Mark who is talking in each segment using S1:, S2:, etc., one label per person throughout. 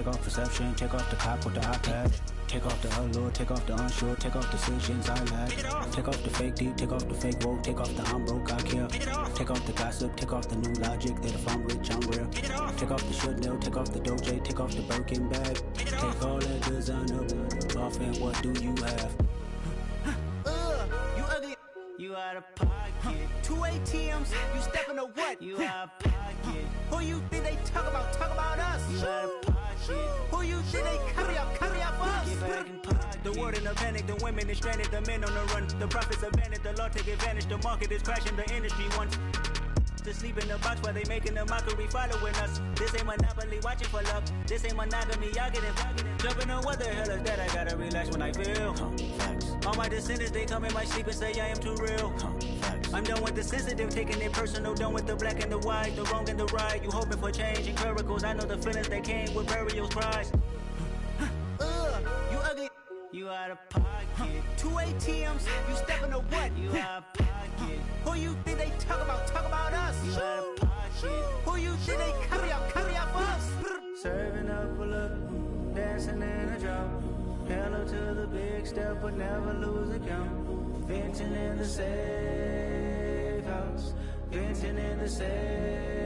S1: Take off perception, take off the cop with the eye patch. Take off the allure, take off the unsure, take off decisions I lack. Take off the fake deep, take off the fake woke, take off the I'm broke, I care. Take off the gossip, take off the new logic that if I'm rich, I'm real. Take off the should know, take off the doje, take off the Birkin bag. Take all that designer off and what do you have?
S2: You ugly. You out of pocket. 2 ATMs, you stepping to what? You out of pocket. Who you think they talk about? Talk about us. You out of pocket. Who you think they carry up for us? Get back in pocket. The world in a panic, the women is stranded, the men on the run. The profits abandoned, the law take advantage. The market is crashing, the industry wants to sleep in the box while they making a mockery following us. This ain't Monopoly, watching for luck. This ain't monogamy, y'all get it. Jumping on what the hell is that? I gotta relax when I feel. All my descendants, they come in my sleep and say I am too real. I'm done with the sensitive, taking it personal. Done with the black and the white, the wrong and the right. You hoping for change and miracles. I know the feelings that came with burials, cries. You ugly. You out of pocket. 2 ATMs, you stepping to what? You out of pocket. Who you think they talk about? Talk about us. You out of pocket. Who you think they carry up for us? Serving up a look, dancing in a drop. Hello to the big step, but never lose a count. Venting in the safe house. Venting in the safe.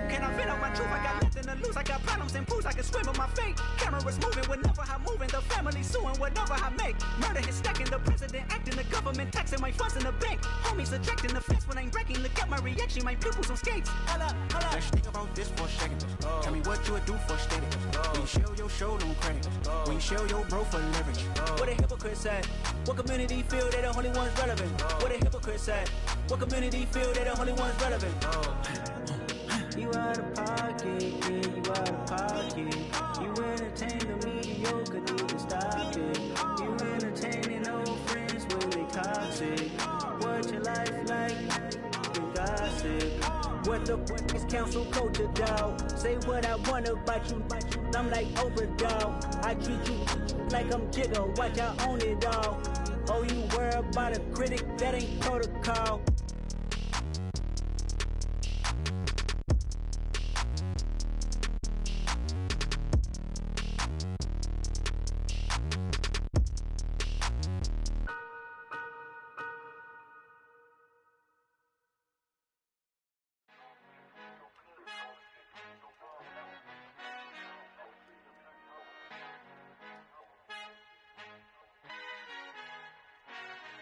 S2: Can I vent out my truth? I got nothing to lose. I got problems and proofs. I can swim with my fate. Cameras moving whenever I'm moving. The family suing whatever I make. Murder is stacking. The president acting. The government taxing my funds in the bank. Homies attracting the fence when I'm breaking. Look at my reaction. My pupils on skates. Hold up.
S1: Let's think about this for a second. Tell me what you would do for steady. When you show your show, no credit. When you show your bro for leverage.
S2: What a hypocrite said. What community feel they the only ones relevant? What a hypocrite said. What community feel they the only ones relevant? You out of pocket, yeah, you out of pocket. You entertain the mediocre, need to stop it. You entertaining old friends when they toxic. What your life like? You gossip. What the fuck is council culture, dog? Say what I want about you. I'm like Oprah, dog. I treat you like I'm Jigga. Watch I own it all. Oh, you worry about a critic? That ain't protocol.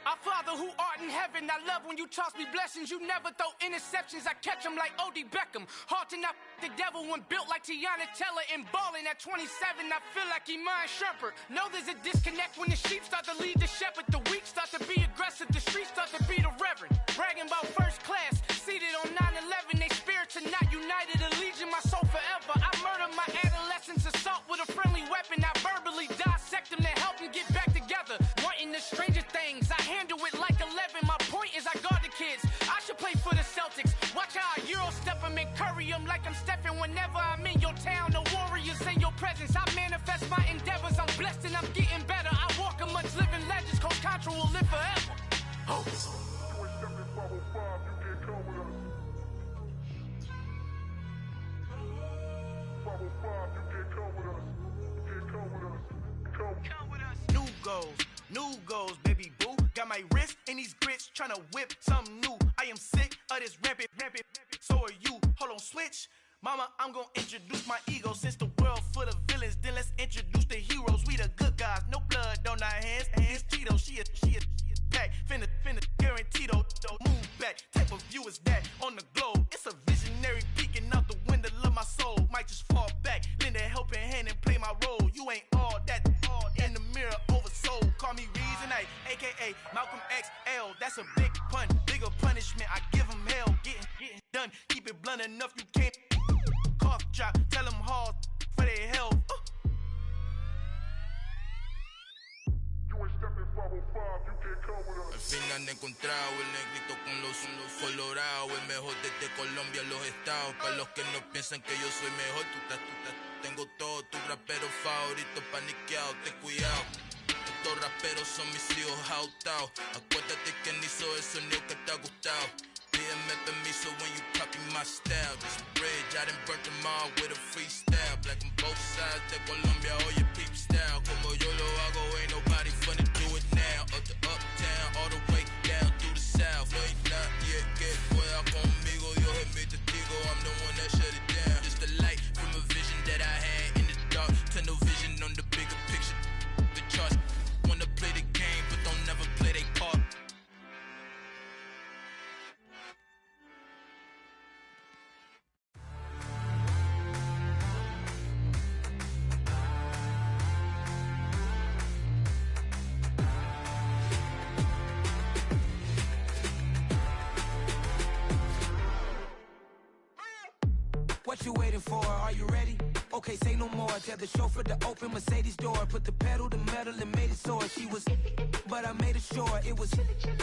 S3: Our Father who art in heaven, I love when you toss me blessings. You never throw interceptions, I catch them like O.D. Beckham. Hard to not the devil when built like Tiana Teller and balling at 27. I feel like Iman Shumpert. Know there's a disconnect when the sheep start to lead the shepherd. The weak start to be aggressive, the streets start to be the reverend. Bragging about first class, seated on 9/11. They spirits are not united, a legion, my soul forever. I murder my adolescence, assault with a friendly weapon. I verbally dissect them to help them get back together. Wanting the stranger things, I handle it like 11. My point is I guard the kids. I should play for the Celtics. Watch how I Euro step them and curry them like I'm stepping. Whenever I'm in your town, the warriors in your presence. I manifest my endeavors. I'm blessed and I'm getting better. I walk amongst living legends. Coach Contra will live forever.
S4: New goals, baby boo. Got my wrist in these grits, tryna whip something new. I am sick of this rampant. So are you. Hold on, switch. Mama, I'm gonna introduce my ego. Since the world full of villains, then let's introduce the heroes. We the good guys, no blood on our hands. Hands Tito, she a pack. Finna, guaranteed don't move back. Type of view is that on the globe. It's a visionary peeking out the window of my soul. Might just fall back, lend a helping hand and play my role. You ain't all that in the mirror oversold. Call me Reason A, aka Malcolm XL. That's a big pun, bigger punishment. I give him hell, getting done. Keep it blunt enough, you can't. Cough drop, tell them hard for their health.
S5: Al fin han encontrado el negrito con los colorados, el mejor desde Colombia, los estados. Para los que no piensan que yo soy mejor, tengo todo, tu rapero favorito paniqueado, ten cuidado. Estos raperos son mis hijos jautados. Acuérdate que ni hizo el sonido que te ha gustado. BMF and me, so when you copy my style, this bridge, I done burnt them all with a freestyle. Black on both sides de Colombia, all your peep style. Como yo lo hago, ain't nobody finna do it now. Up to uptown, all the way down through the south. No, you not yet, get fuera conmigo. Dios es mi testigo, I'm the one that shut it down. Just the light from a vision that I had in the dark. Tunnel vision on the bigger picture. The charts wanna play the game, but don't never play their part.
S6: What you waiting for? Are you ready? Okay, say no more. Tell the chauffeur to open Mercedes door. Put the pedal to metal and made it soar. She was, but I made it sure it was.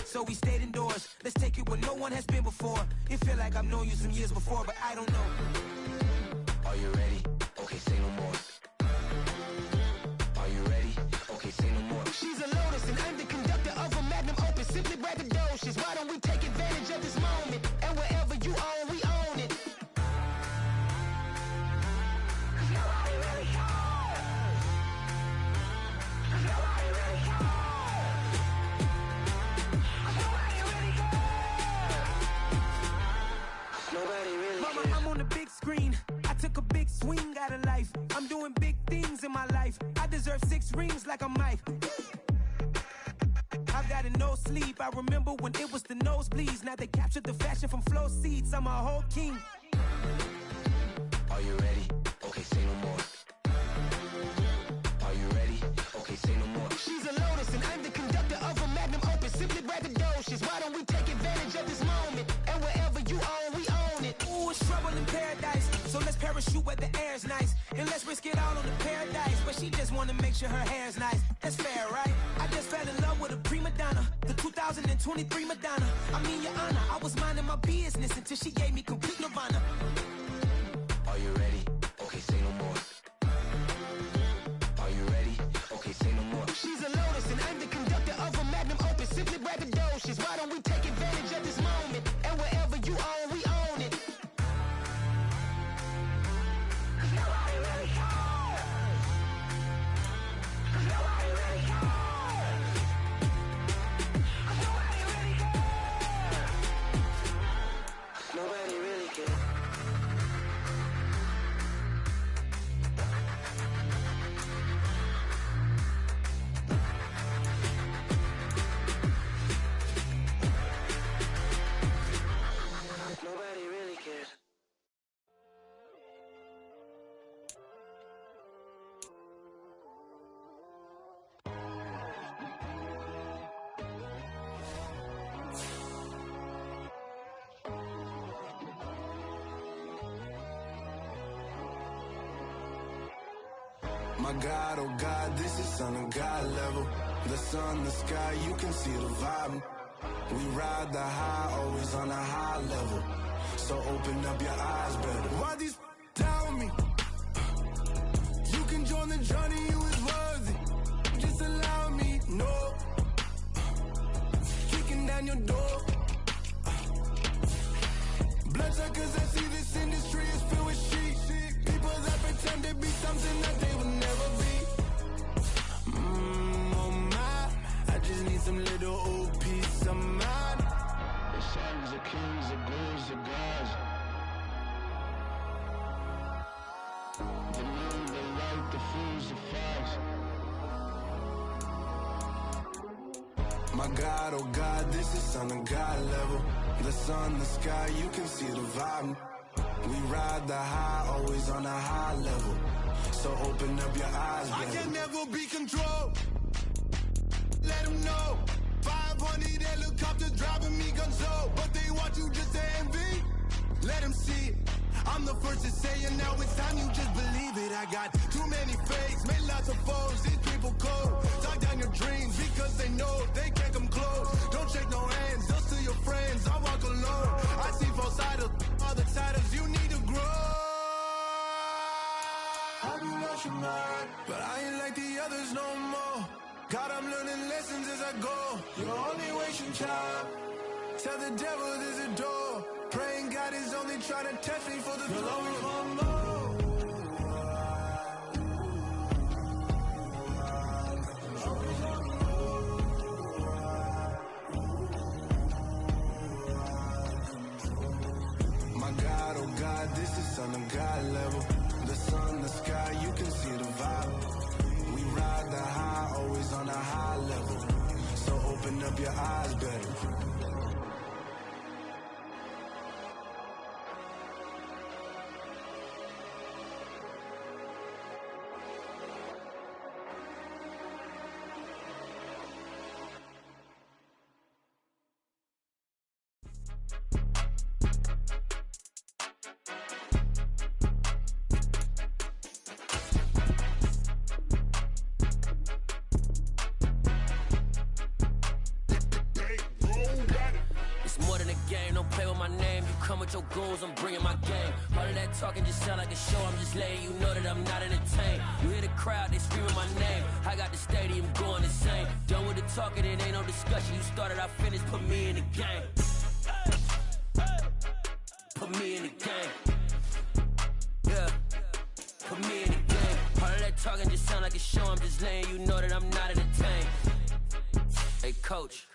S6: So we stayed indoors. Let's take it where no one has been before. It feel like I've known you some years before, but I don't know. Are you ready? Okay, say no more. Are you ready? Okay, say no more. She's a Lotus and I'm the conductor of a Magnum Opus. Simply braggadocious. Why don't we take advantage of this moment? And wherever you own, we own it. Mama, I'm on the big screen. I took a big swing out of life. I'm doing big things in my life. I deserve 6 rings like I'm Mike. I've got a no sleep. I remember when it was the nosebleeds. Now they captured the fashion from flow seats. I'm a whole king. Are you ready? Okay, say no more. Are you ready? Okay, say no more. She's a Lotus and I'm the conductor of a Magnum Opus. Simply braggadocious. Why don't we take advantage of this moment? And wherever you own, we own it. Ooh, it's trouble in paradise. So let's parachute where the air's nice. And let's risk it all on the paradise. But she just wanna make sure her hair's nice. That's fair, right? I just fell in love with a prima donna. The 2023 Madonna. I mean, your honor, I was minding my business until she gave me complete nirvana. Are you ready? Okay, say no more. Are you ready? Okay, say no more. She's a Lotus and I'm the conductor of a Magnum Opus. Simply braggadocious. Why don't we take advantage of this moment? And wherever you own, we own it. Nobody really cares. Nobody really cares. Nobody really cares. Nobody really cares. Nobody really cares.
S7: My God, oh God, this is son of God level. The sun, the sky, you can see the vibe. We ride the high, always on a high level. So open up your eyes better. Why these tell me? You can join the journey, you is worthy. Just allow me, no. Kicking down your door. Bloodsuckers, I see this industry is filled with sheep. People that pretend to be something that they will never be. Oh my, I just need some little old peace of mind. The sons of kings, the ghouls, the gods. The moon, the light, the fools, the fogs. My God, oh God, this is son of God level. The sun, the sky, you can see the vibe. We ride the high, always on a high level. So open up your eyes, baby. I can never be controlled. Let them know. 500 helicopters driving me gonzo. But they want you just to envy. Let them see it. I'm the first to say it, now it's time you just believe it. I got too many fakes, made lots of foes. These people cold. Talk down your dreams because they know they can't come close. Don't shake no hands, just to your friends. I walk alone. I see both sides, other siders. You need to grow. Have you lost your mind? But I ain't like the others no more. God, I'm learning lessons as I go. You're only wasting time. Tell the devil there's a door. ain't tryna test me for the glory. Humble. My God, oh God, this is on a God level. The sun, the sky, you can see the vibe. We ride the high, always on a high level. So open up your eyes better.
S6: Your goons, I'm bringing my game. All of that talking just sound like a show. I'm just letting you know that I'm not entertained. You hear the crowd, they screaming my name. I got the stadium going insane. Done with the talking, it ain't no discussion. You started, I finished, put me in the game. Put me in the game. Yeah, put me in the game. All of that talking just sound like a show. I'm just letting you know that I'm not entertained. Hey, coach,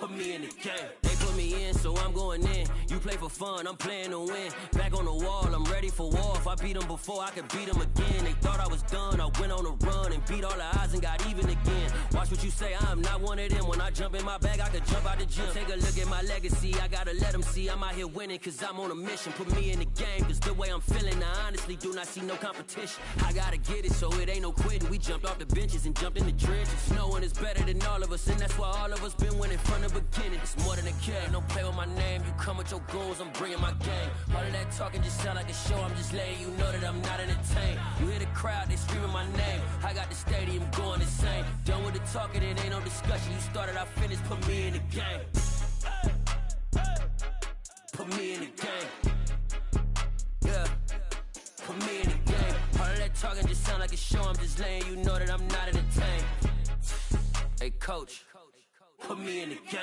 S6: put me in the game. They put me in, so I'm going in. You play for fun, I'm playing to win. Back on the wall, I'm ready for war. If I beat them before, I could beat them again. They thought I was done, I went on a run and beat all the odds and got even again. Watch what you say, I'm not one of them. When I jump in my bag, I could jump out the gym. Take a look at my legacy, I gotta let them see I'm out here winning, cause I'm on a mission. Put me in the game, cause the way I'm feeling, I honestly do not see no competition. I gotta get it, so it ain't no quitting. We jumped off the benches and jumped in the trenches. No one is better than all of us, and that's why all of us been winning from the beginning. It's more than a kid, don't play with my name. You come with your goons, I'm bringing my game. All of that talking just sound like a show. I'm just letting you know that I'm not entertained. You hear the crowd, they screaming my name. I got the stadium going insane. Done with the talking, it ain't no discussion. You started, I finished, put me in the game. Put me in the game. Yeah, put me in the game. All of that talking just sound like a show. I'm just letting you know that I'm not entertained. Hey, coach, put me in the game.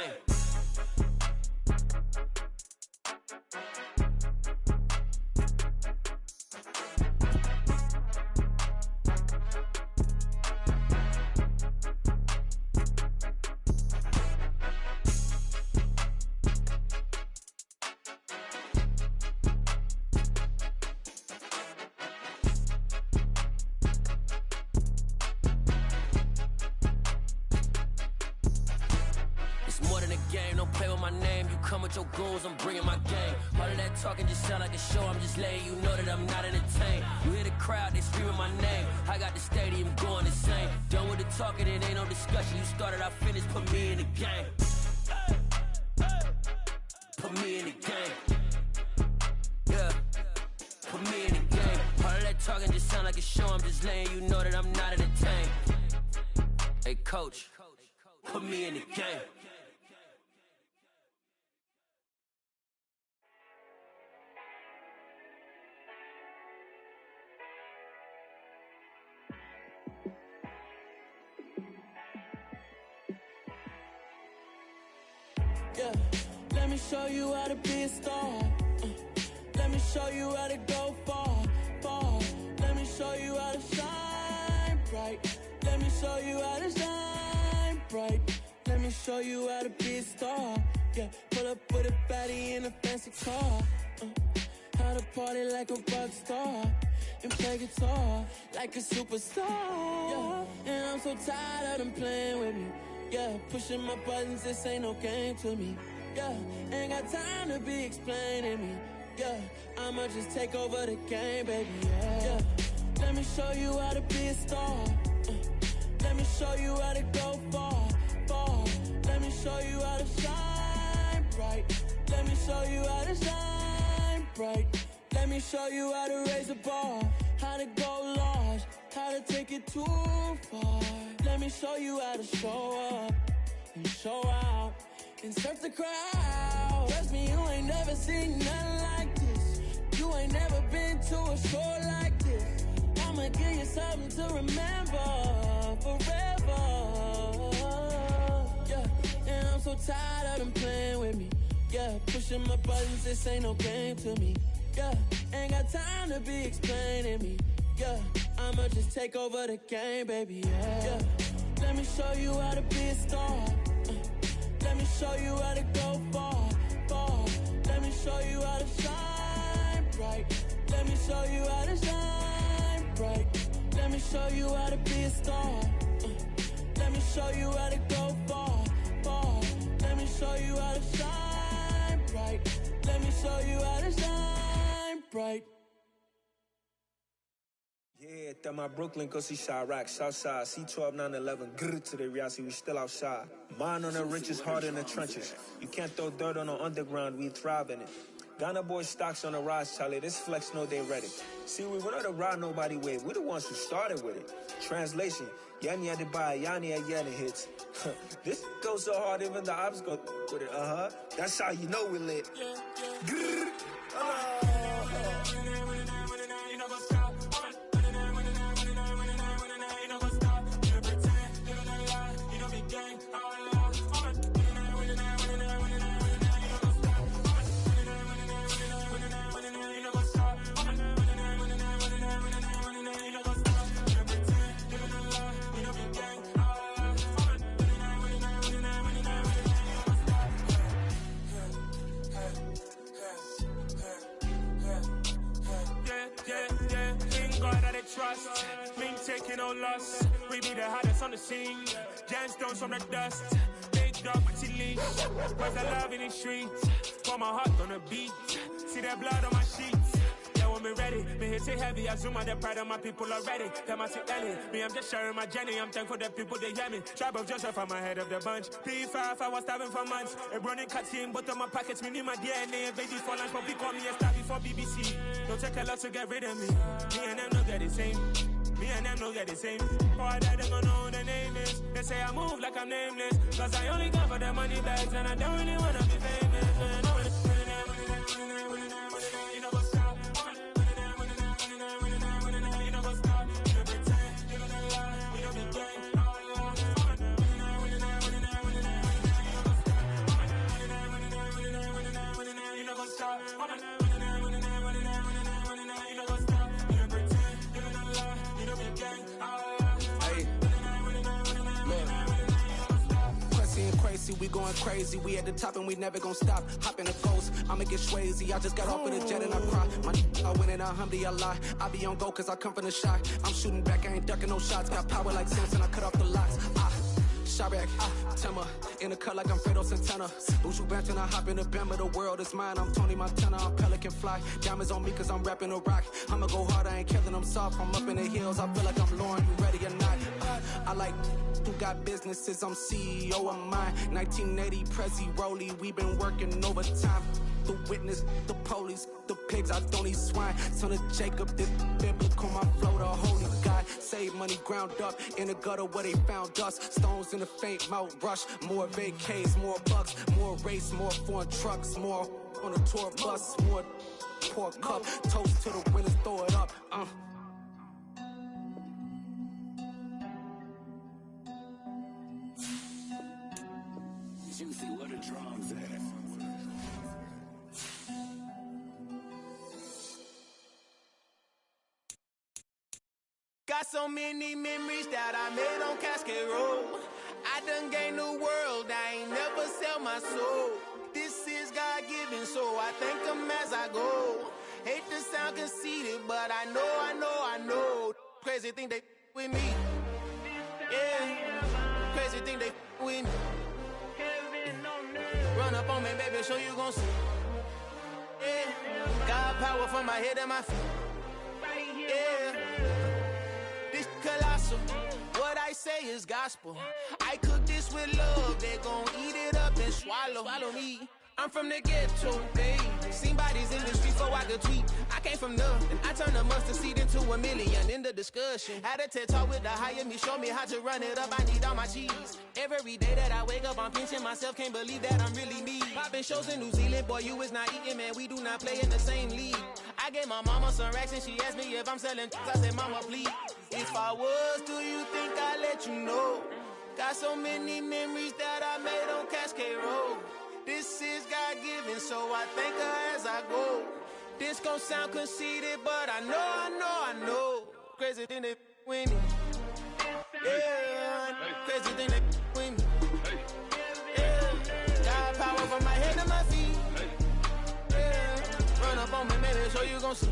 S6: Your goals, I'm bringing my game. All of that talking just sound like a show. I'm just letting you know that I'm not entertained. You hear the crowd, they screaming my name. I got the stadium going insane. Done with the talking, it ain't no discussion. You started, I finished, put me in the game. Put me in the game. Yeah, put me in the game. All of that talking just sound like a show. I'm just letting you know that I'm not entertained. Hey, coach, put me in the game.
S8: Yeah, let me show you how to be a star. Let me show you how to go far, far. Let me show you how to shine bright. Let me show you how to shine bright. Let me show you how to be a star. Yeah, pull up with a baddie in a fancy car. How to party like a rock star and play guitar like a superstar. Yeah, and I'm so tired of them playing with me. Yeah, pushing my buttons, this ain't no game to me. Yeah, ain't got time to be explaining me. Yeah, I'ma just take over the game, baby. Yeah, let me show you how to be a star. Let me show you how to go far, far. Let me show you how to shine bright. Let me show you how to shine bright. Let me show you how to raise the bar, how to go large, how to take it too far. Let me show you how to show up and show out and surf the crowd. Trust me, you ain't never seen nothing like this. You ain't never been to a show like this. I'ma give you something to remember forever. Yeah, and I'm so tired of them playing with me. Yeah, pushing my buttons, this ain't no game to me. Yeah, ain't got time to be explaining me. Yeah, I'ma just take over the game, baby. Yeah, let me show you how to be a star. Let me show you how to go far, far. Let me show you how to shine bright. Let me show you how to shine bright. Let me show you how to be a star. Let me show you how to go far, far. Let me show you how to shine bright. Let me show you how to shine bright.
S9: Yeah, that my Brooklyn, go see Chirac, Southside, C12, 911, grrr to the reality, we still outside. Mine on the riches, hard in the trenches. You can't throw dirt on the underground, we thrive in it. Ghana boys stocks on the rise, Charlie, this flex know they ready. See, we were not to ride nobody with, we the ones who started with it. Translation, Yani had to buy, Yani had Yanni hits. This goes so hard, even the ops go with it, That's how you know we lit. Grrr,
S10: trust, me taking no loss. We be the hottest on the scene. Gemstones from the dust. Big dog, but she leash. Where's the love in the streets? Pour my heart on the beat. See that blood on my sheets. Yeah, when me ready, me hit it heavy. I zoom out the pride of my people already. Tell my sit early. Me, I'm just sharing my journey. I'm thankful that people they hear me. Tribe of Joseph, I'm ahead of the bunch. P5, I was starving for months. A running cutscene, but on my pockets, me need my DNA. Invaded for lunch, but we call me a star before BBC. Don't take a lot to get rid of me. Me and them no get the same. Me and them no get the same. All that they gonna know who the name is. They say I move like I'm nameless. Cause I only come for the money bags and I don't really wanna be famous.
S11: We going crazy, we at the top and we never gonna stop. Hop in a ghost, I'ma get swayzy. I just got off of the jet and I cry. I win it, alhamdulillah. I be on go cause I come from the shot. I'm shooting back, I ain't ducking no shots. Got power like Samson, I cut off the locks. Shabak, Timmer, in the cut like I'm Fredo Santana. Buju Banton, I hop in the Bama, the world is mine. I'm Tony Montana, I'm Pelican Fly. Diamonds on me cause I'm rapping a rock. I'ma go hard, I ain't killing them soft. I'm up in the hills, I feel like I'm Lauren, you ready or not? I like who got businesses, I'm CEO of mine. 1980, Prezi Rolly, we been working overtime. The witness, the police, the pigs, I don't eat swine. Son of Jacob, this biblical, my flow, the holy God. Save money ground up in the gutter where they found us. Stones in the faint mouth rush. More vacays, more bucks, more race, more foreign trucks, more on a tour bus, more pour cup. Toast to the winners, throw it up.
S12: Juicy, where the drums at?
S2: Got so many memories that I made on Cascade Road. I done gained the world, I ain't never sell my soul. This is God-given, so I thank him as I go. Hate to sound conceited, but I know. Crazy thing they with me. Yeah, crazy thing they with me. Run up on me, baby, show you gon' see. Yeah, God power from my head and my feet. Yeah. This colossal, what I say is gospel. I cook this with love, they gon' eat it up and swallow me. I'm from the ghetto, babe. Seen bodies in the streets so I could tweet. I came from nothing, I turned a mustard seed into $1 million in the discussion. Had a TED talk with the higher me, show me how to run it up, I need all my cheese. Every day that I wake up, I'm pinching myself, can't believe that I'm really me. Popping shows in New Zealand, boy, you is not eating, man, we do not play in the same league. I gave my mama some racks and she asked me if I'm selling. I said, mama, please. If I was, do you think I'd let you know? Got so many memories that I made on Cascade Road. This is God-given, so I thank her as I go. This gon' sound conceited, but I know. Crazy thing they with me. Yeah, crazy thing they with me. Yeah, got power from my head to my feet. Yeah, run up on me, baby, so you gon' see.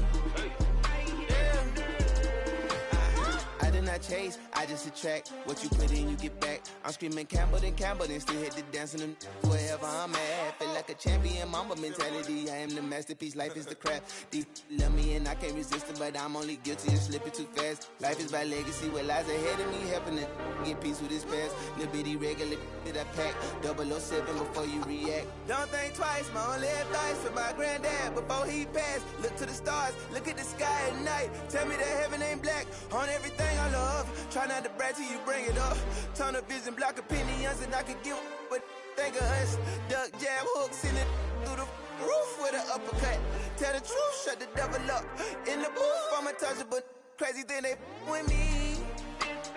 S2: I did not chase, I just attract. What you put in, you get back. I'm screaming Campbell, then still hit the dancing them wherever I'm at. Feel like a champion, mamba mentality. I am the masterpiece, life is the crap. These love me and I can't resist it, but I'm only guilty of slipping too fast. Life is by legacy, what lies ahead of me, helping to get peace with this past. Little bitty regular that I pack, 007 before you react. Don't think twice, my only advice for my granddad before he passed. Look to the stars, look at the sky at night. Tell me that heaven ain't black on everything I love. Try not to brag till you bring it up. Tunnel vision, block opinions, and I could give but think of us. Duck, jab, hooks in it through the roof with an uppercut. Tell the truth, shut the devil up. In the booth, I'm untouchable. Crazy thing they with me.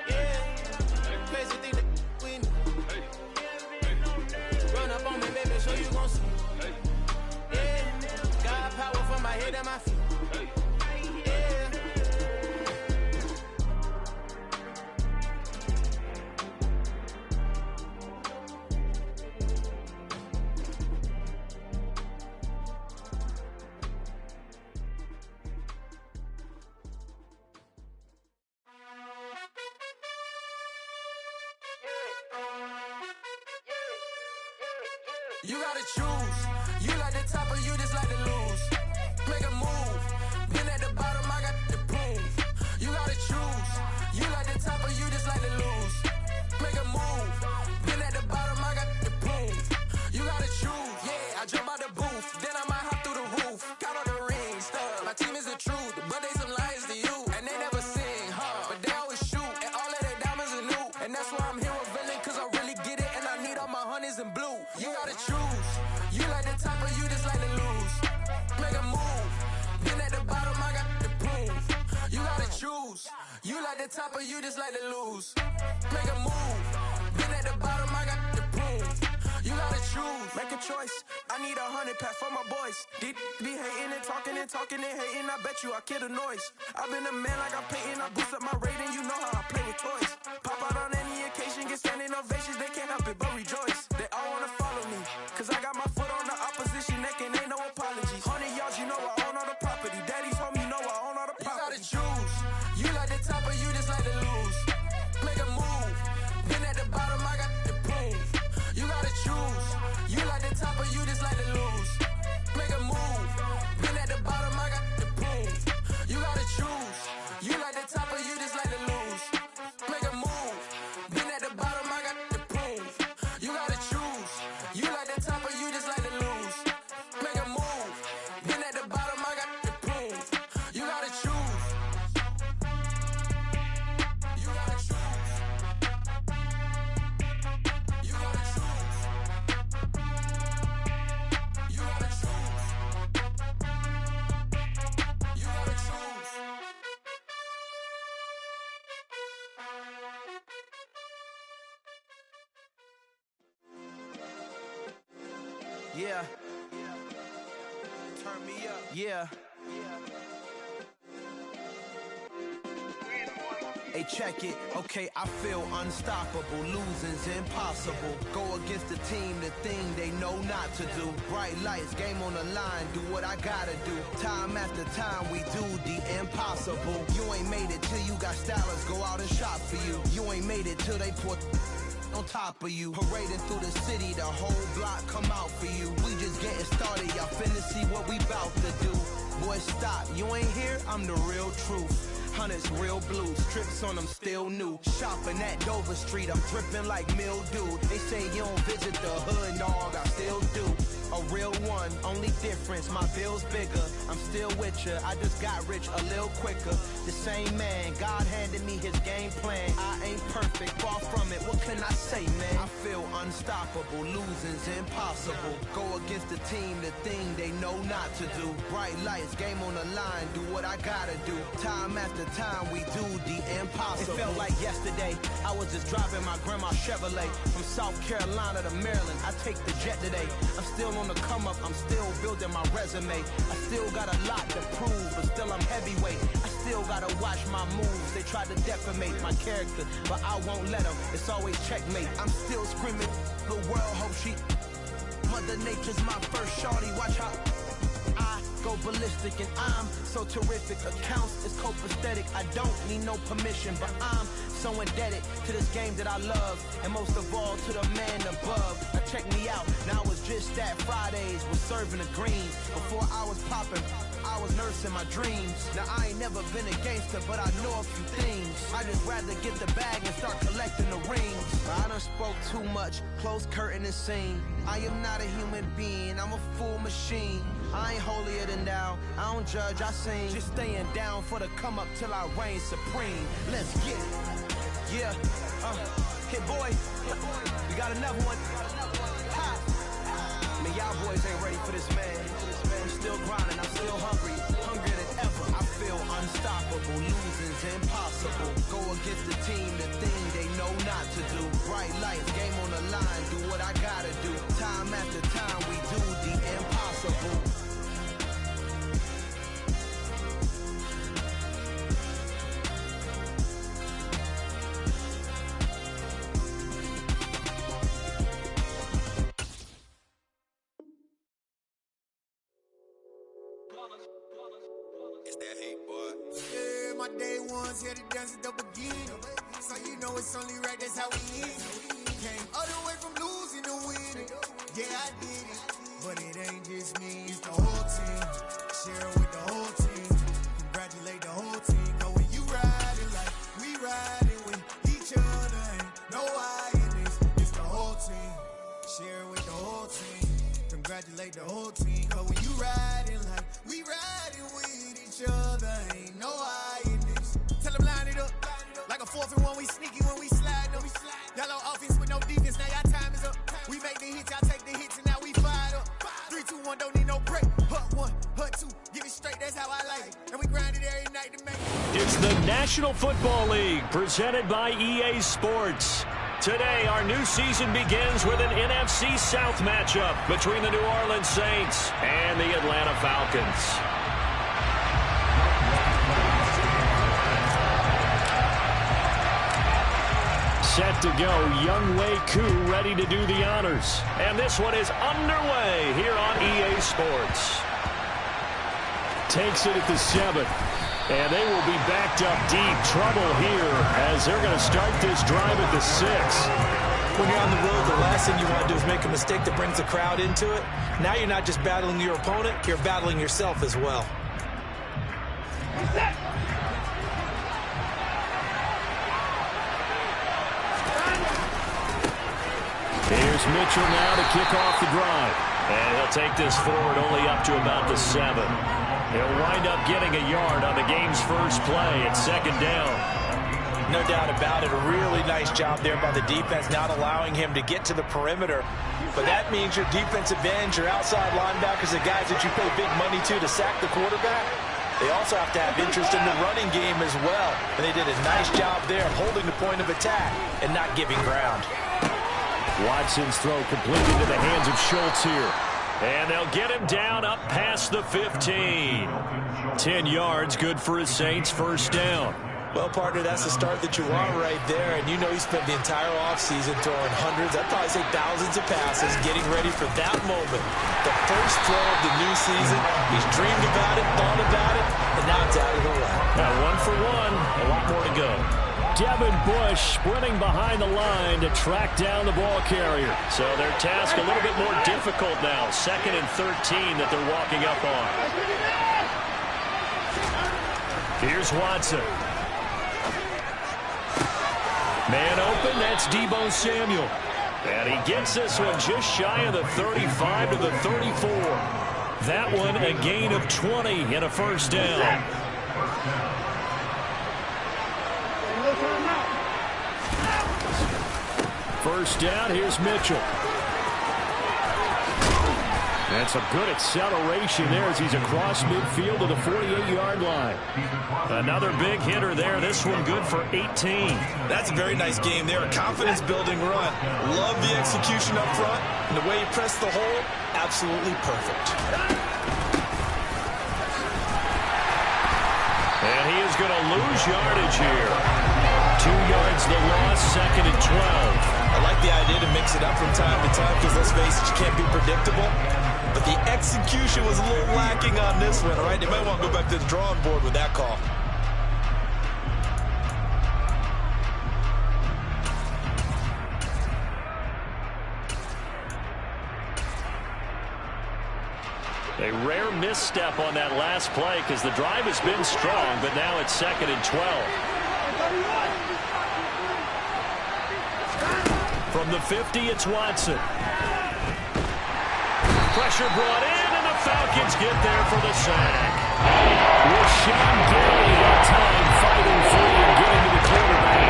S2: Yeah, crazy thing they with me. Run up on me, baby, so you gon' see. Yeah, got power from my head and my feet.
S11: You gotta choose. You like the top or you just like to lose. Make a move. Been at the bottom, I got the proof. You gotta choose. You like the top or you just like to lose. Make a move. Been at the bottom, I got the proof. You gotta choose. Yeah, I jump out the booth. Then I might hop through the roof. Count on the rings, stuff. My team is the truth, but they some liars to you. And they never sing, but they always shoot. And all of their diamonds are new. And that's why I'm here with villain, cause I really get it. And I need all my honeys in blue. You gotta choose. You like the top or you just like to lose. Make a move. Been at the bottom, I got the proof. You gotta choose. You like the top or you just like to lose. Make a move. Been at the bottom, I got the proof. You gotta choose. Make a choice. I need 100 pack for my boys. Be hating and talking and hating. I bet you I kill the noise. I've been a man like I'm painting. I boost up my rating. You know how I play with toys. Pop out on any occasion, get standing ovations. They can't help it but rejoice. They all wanna follow me, cause I got my foot on the opposition neck and ain't no apologies. 100 yards, you know I own all the property. Daddy's home, you know I own all the property. You gotta choose. You like the top or you just like to lose. Make a move. Been at the bottom, I got the proof. You gotta choose. You like the top or you just like to lose. Make a move. Been at the bottom, I got the proof. You gotta choose. You like the top or you just like to lose. Make a move. Been at the bottom, I got the proof. You gotta choose. You like the top or you just like to lose. Make a move. Been at the bottom, I got the proof. You gotta choose. You gotta choose. You gotta choose. You gotta choose. You gotta choose.
S2: Yeah. Turn me up. Yeah. Hey, check it. Okay, I feel unstoppable. Losing's impossible. Go against the team, the thing they know not to do. Bright lights, game on the line. Do what I gotta do. Time after time, we do the impossible. You ain't made it till you got stylers go out and shop for you. You ain't made it till they put on top of you. Parading through the city, the whole block come out for you. We just getting started, y'all finna see what we bout to do. Boy, stop, you ain't here, I'm the real truth. Hunters, real blues, trips on them still new. Shopping at Dover Street, I'm dripping like mildew. They say you don't visit the hood, dog, I still do. A real one, only difference, my bill's bigger. I'm still with ya, I just got rich a little quicker. The same man, God handed me his game plan. I ain't perfect, far from it, what can I say, man? I feel
S13: unstoppable, losing's impossible. Go against the team, the thing they know not to do. Bright lights, game on the line, do what I gotta do. Time after time, we do the impossible. It felt like yesterday, I was just driving my grandma's Chevrolet. From South Carolina to Maryland, I take the jet today. I'm still on the come up, I'm still building my resume. I still got a lot to prove, but still I'm heavyweight. I still gotta watch my moves. They try to defamate my character, but I won't let them. It's always checkmate. I'm still screaming, the world hope she. Mother Nature's my first shorty. Watch how I go ballistic, and I'm so terrific. Accounts is copacetic. I don't need no permission, but I'm so indebted to this game that I love, and most of all to the man above. Now check me out. Now it's just that Fridays was serving the greens. Before I was popping, I was nursing my dreams. Now I ain't never been a gangster, but I know a few things. I just rather get the bag and start collecting the rings. I done spoke too much, close curtain and scene. I am not a human being, I'm a full machine. I ain't holier than thou, I don't judge, I sing. Just staying down for the come up till I reign supreme. Let's get it. Yeah, hit boy, we got another one. Ha. Man, y'all boys ain't ready for this, man. I'm still grinding, I'm still hungry, hungrier than ever. I feel unstoppable, losing's impossible. Go against the team, the thing they know not to do. Bright lights, game on the line, do what I gotta do. Time after time, we do the impossible.
S14: Yeah, my day ones here to dance at the beginning. So you know it's only right, that's how we end. Came all the way from losing to winning. Yeah, I did it. But it ain't just me, it's the whole team. Share with the whole team. Congratulate the whole team. Cause when you riding like we riding with each other, ain't no I in this. It's the whole team. Share with the whole team. Congratulate the whole team. Cause when you riding like we riding with each other, ain't no I in this. Tell them line it up. Like a 4th and 1, we sneaky when we slide up. Yellow offense with no defense, now y'all time is up. We make the hits, y'all take the hits, and now we fired up. 3, 2, 1, don't need no break. Hut 1, hut 2, give it straight, that's how I like it. And we grind it every night to make it.
S15: It's the National Football League, presented by EA Sports. Today, our new season begins with an NFC South matchup between the New Orleans Saints and the Atlanta Falcons. Set to go, Younghoe Koo ready to do the honors. And this one is underway here on EA Sports. Takes it at the 7. And they will be backed up deep. Trouble here as they're going to start this drive at the 6.
S16: When you're on the road, the last thing you want to do is make a mistake that brings the crowd into it. Now you're not just battling your opponent, you're battling yourself as well.
S15: Here's Mitchell now to kick off the drive. And he'll take this forward only up to about the 7. He'll wind up getting a yard on the game's first play at 2nd down.
S16: No doubt about it. A really nice job there by the defense, not allowing him to get to the perimeter. But that means your defensive ends, your outside linebackers, the guys that you pay big money to sack the quarterback, they also have to have interest in the running game as well. And they did a nice job there holding the point of attack and not giving ground.
S15: Watson's throw completed to the hands of Schultz here. And they'll get him down up past the 15. 10 yards, good for his Saints, first down.
S16: Well, partner, that's the start that you want right there. And you know he spent the entire offseason throwing hundreds, I'd probably say thousands of passes, getting ready for that moment. The first throw of the new season. He's dreamed about it, thought about it, and now it's out of the way.
S15: Now 1 for 1, a lot more to go. Devin Bush sprinting behind the line to track down the ball carrier. So their task a little bit more difficult now. 2nd and 13 that they're walking up on. Here's Watson. Man open, that's Deebo Samuel. And he gets this one just shy of the 35 to the 34. That one a gain of 20 and a first down. first down. Here's Mitchell. That's a good acceleration there as he's across midfield to the 48-yard line. Another big hitter there. This one good for 18.
S16: That's a very nice game there. A confidence-building run. Love the execution up front. And the way he pressed the hole, absolutely perfect.
S15: And he is going to lose yardage here. 2 yards the loss, 2nd and 12.
S16: I like the idea to mix it up from time to time because, let's face it, you can't be predictable. But the execution was a little lacking on this one, all right? They might want to go back to the drawing board with that call.
S15: A rare misstep on that last play because the drive has been strong, but now it's 2nd and 12. From the 50, it's Watson. Pressure brought in, and the Falcons get there for the sack. With Sean Gary that time fighting free and getting to the quarterback.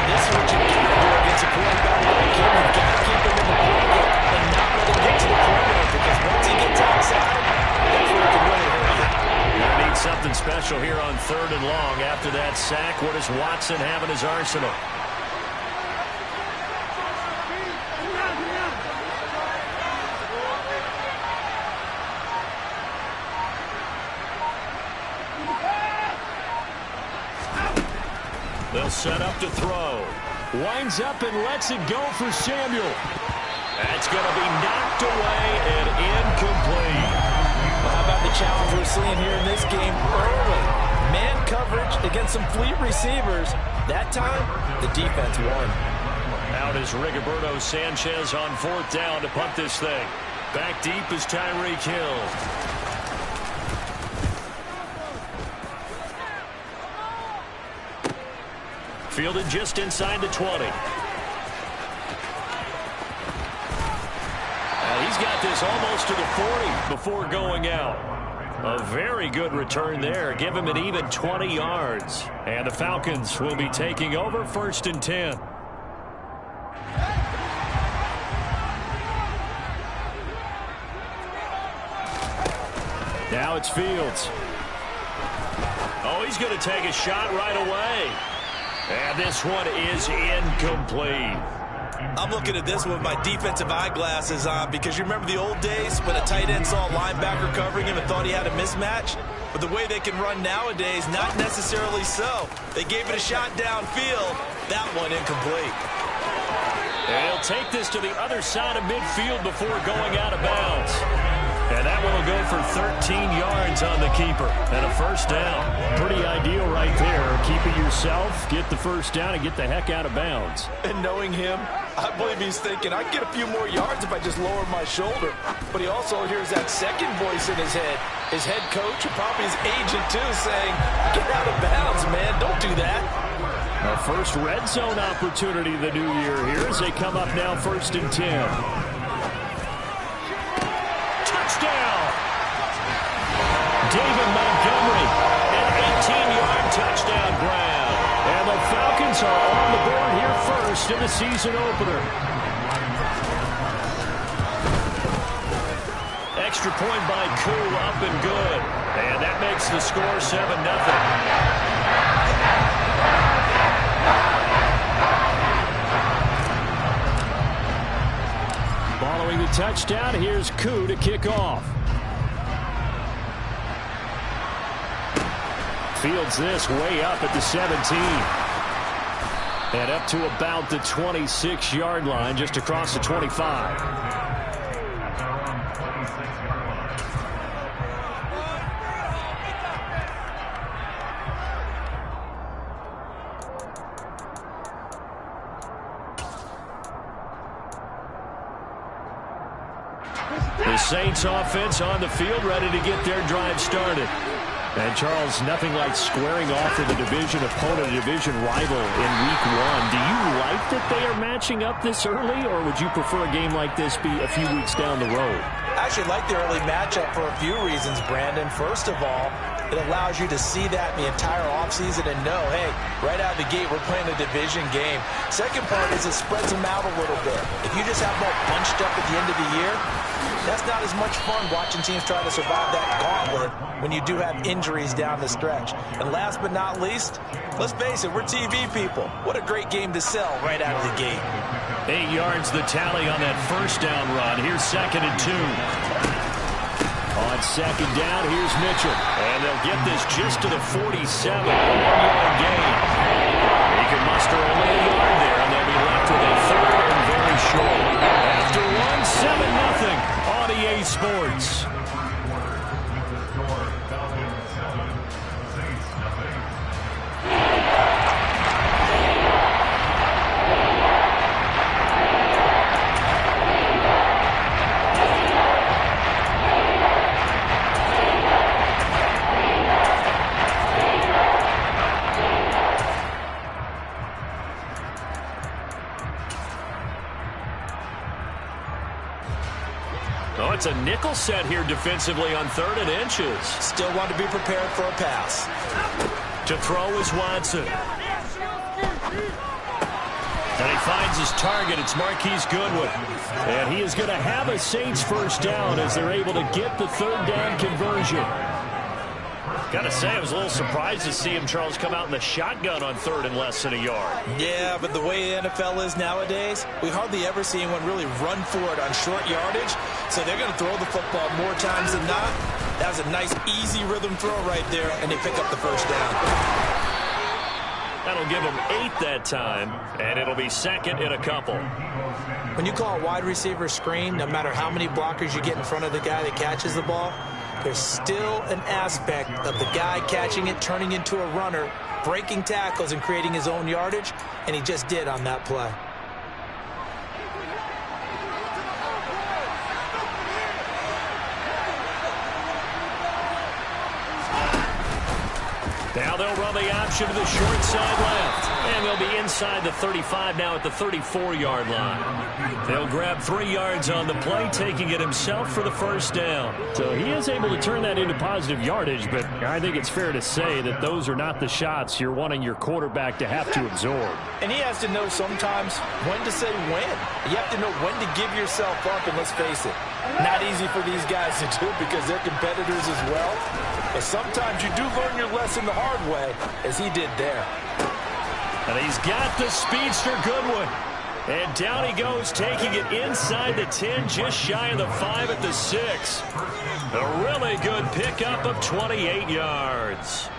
S16: This is what you got to do against a quarterback like him. You've got to keep him in the pocket and not let him get to the perimeter because once he gets outside, that's where he can really hurt you.
S15: Going to need something special here on 3rd and long. After that sack, what does Watson have in his arsenal? They'll set up to throw. Winds up and lets it go for Samuel. That's going to be knocked away and incomplete.
S16: Well, how about the challenge we're seeing here in this game early? Man coverage against some fleet receivers. That time, the defense won.
S15: Out is Rigoberto Sanchez on 4th down to punt this thing. Back deep is Tyreek Hill. Fielded just inside the 20. He's got this almost to the 40 before going out. A very good return there. Give him an even 20 yards. And the Falcons will be taking over 1st and 10. Now it's Fields. Oh, he's going to take a shot right away. And this one is incomplete.
S16: I'm looking at this one with my defensive eyeglasses on because you remember the old days when a tight end saw a linebacker covering him and thought he had a mismatch? But the way they can run nowadays, not necessarily so. They gave it a shot downfield. That one incomplete.
S15: And he'll take this to the other side of midfield before going out of bounds. And that one will go for 13 yards on the keeper and a 1st down. Pretty ideal right there. Keep it yourself, get the 1st down, and get the heck out of bounds.
S16: And knowing him, I believe he's thinking, I can get a few more yards if I just lower my shoulder. But he also hears that second voice in his head. His head coach, and probably his agent too, saying, get out of bounds, man. Don't do that.
S15: A first red zone opportunity the new year here as they come up now 1st and 10. David Montgomery, an 18-yard touchdown grab. And the Falcons are on the board here first in the season opener. Extra point by Koo, up and good. And that makes the score 7-0. Following the touchdown, here's Koo to kick off. Fields this way up at the 17. And up to about the 26-yard line, just across the 25. The Saints offense on the field, ready to get their drive started. And, Charles, nothing like squaring off with a division opponent, a division rival in Week 1. Do you like that they are matching up this early, or would you prefer a game like this be a few weeks down the road?
S16: I actually like the early matchup for a few reasons, Brandon. First of all, it allows you to see that the entire offseason and know, hey, right out of the gate, we're playing a division game. Second part is it spreads them out a little bit. If you just have them all bunched up at the end of the year, that's not as much fun watching teams try to survive that gauntlet when you do have injuries down the stretch. And last but not least, let's face it, we're TV people. What a great game to sell right out of the gate.
S15: 8 yards the tally on that first down run. Here's 2nd and 2. On 2nd down, here's Mitchell. And they'll get this just to the 47. 1-yard gain. He can muster only a yard there, and they'll be left with a 3rd and very short. After 7-0 on EA Sports. Oh, it's a nickel set here defensively on 3rd and inches.
S16: Still want to be prepared for a pass.
S15: To throw is Watson. And he finds his target. It's Marquise Goodwin. And he is going to have a Saints first down as they're able to get the 3rd down conversion. Got to say, I was a little surprised to see him, Charles, come out in the shotgun on 3rd and less than a yard.
S16: Yeah, but the way the NFL is nowadays, we hardly ever see anyone really run for it on short yardage. So they're going to throw the football more times than not. That was a nice, easy rhythm throw right there, and they pick up the first down.
S15: That'll give them 8 that time, and it'll be 2nd and a couple.
S16: When you call a wide receiver screen, no matter how many blockers you get in front of the guy that catches the ball, there's still an aspect of the guy catching it, turning into a runner, breaking tackles and creating his own yardage, and he just did on that play.
S15: Now they'll run the option to the short side left. And they'll be inside the 35 now at the 34-yard line. They'll grab 3 yards on the play, taking it himself for the first down. So he is able to turn that into positive yardage, but I think it's fair to say that those are not the shots you're wanting your quarterback to have to absorb.
S16: And he has to know sometimes when to say when. You have to know when to give yourself up, and let's face it, not easy for these guys to do because they're competitors as well. But sometimes you do learn your lesson the hard way, as he did there.
S15: And he's got the speedster Goodwin. And down he goes, taking it inside the 10, just shy of the 5 at the 6. A really good pickup of 28 yards.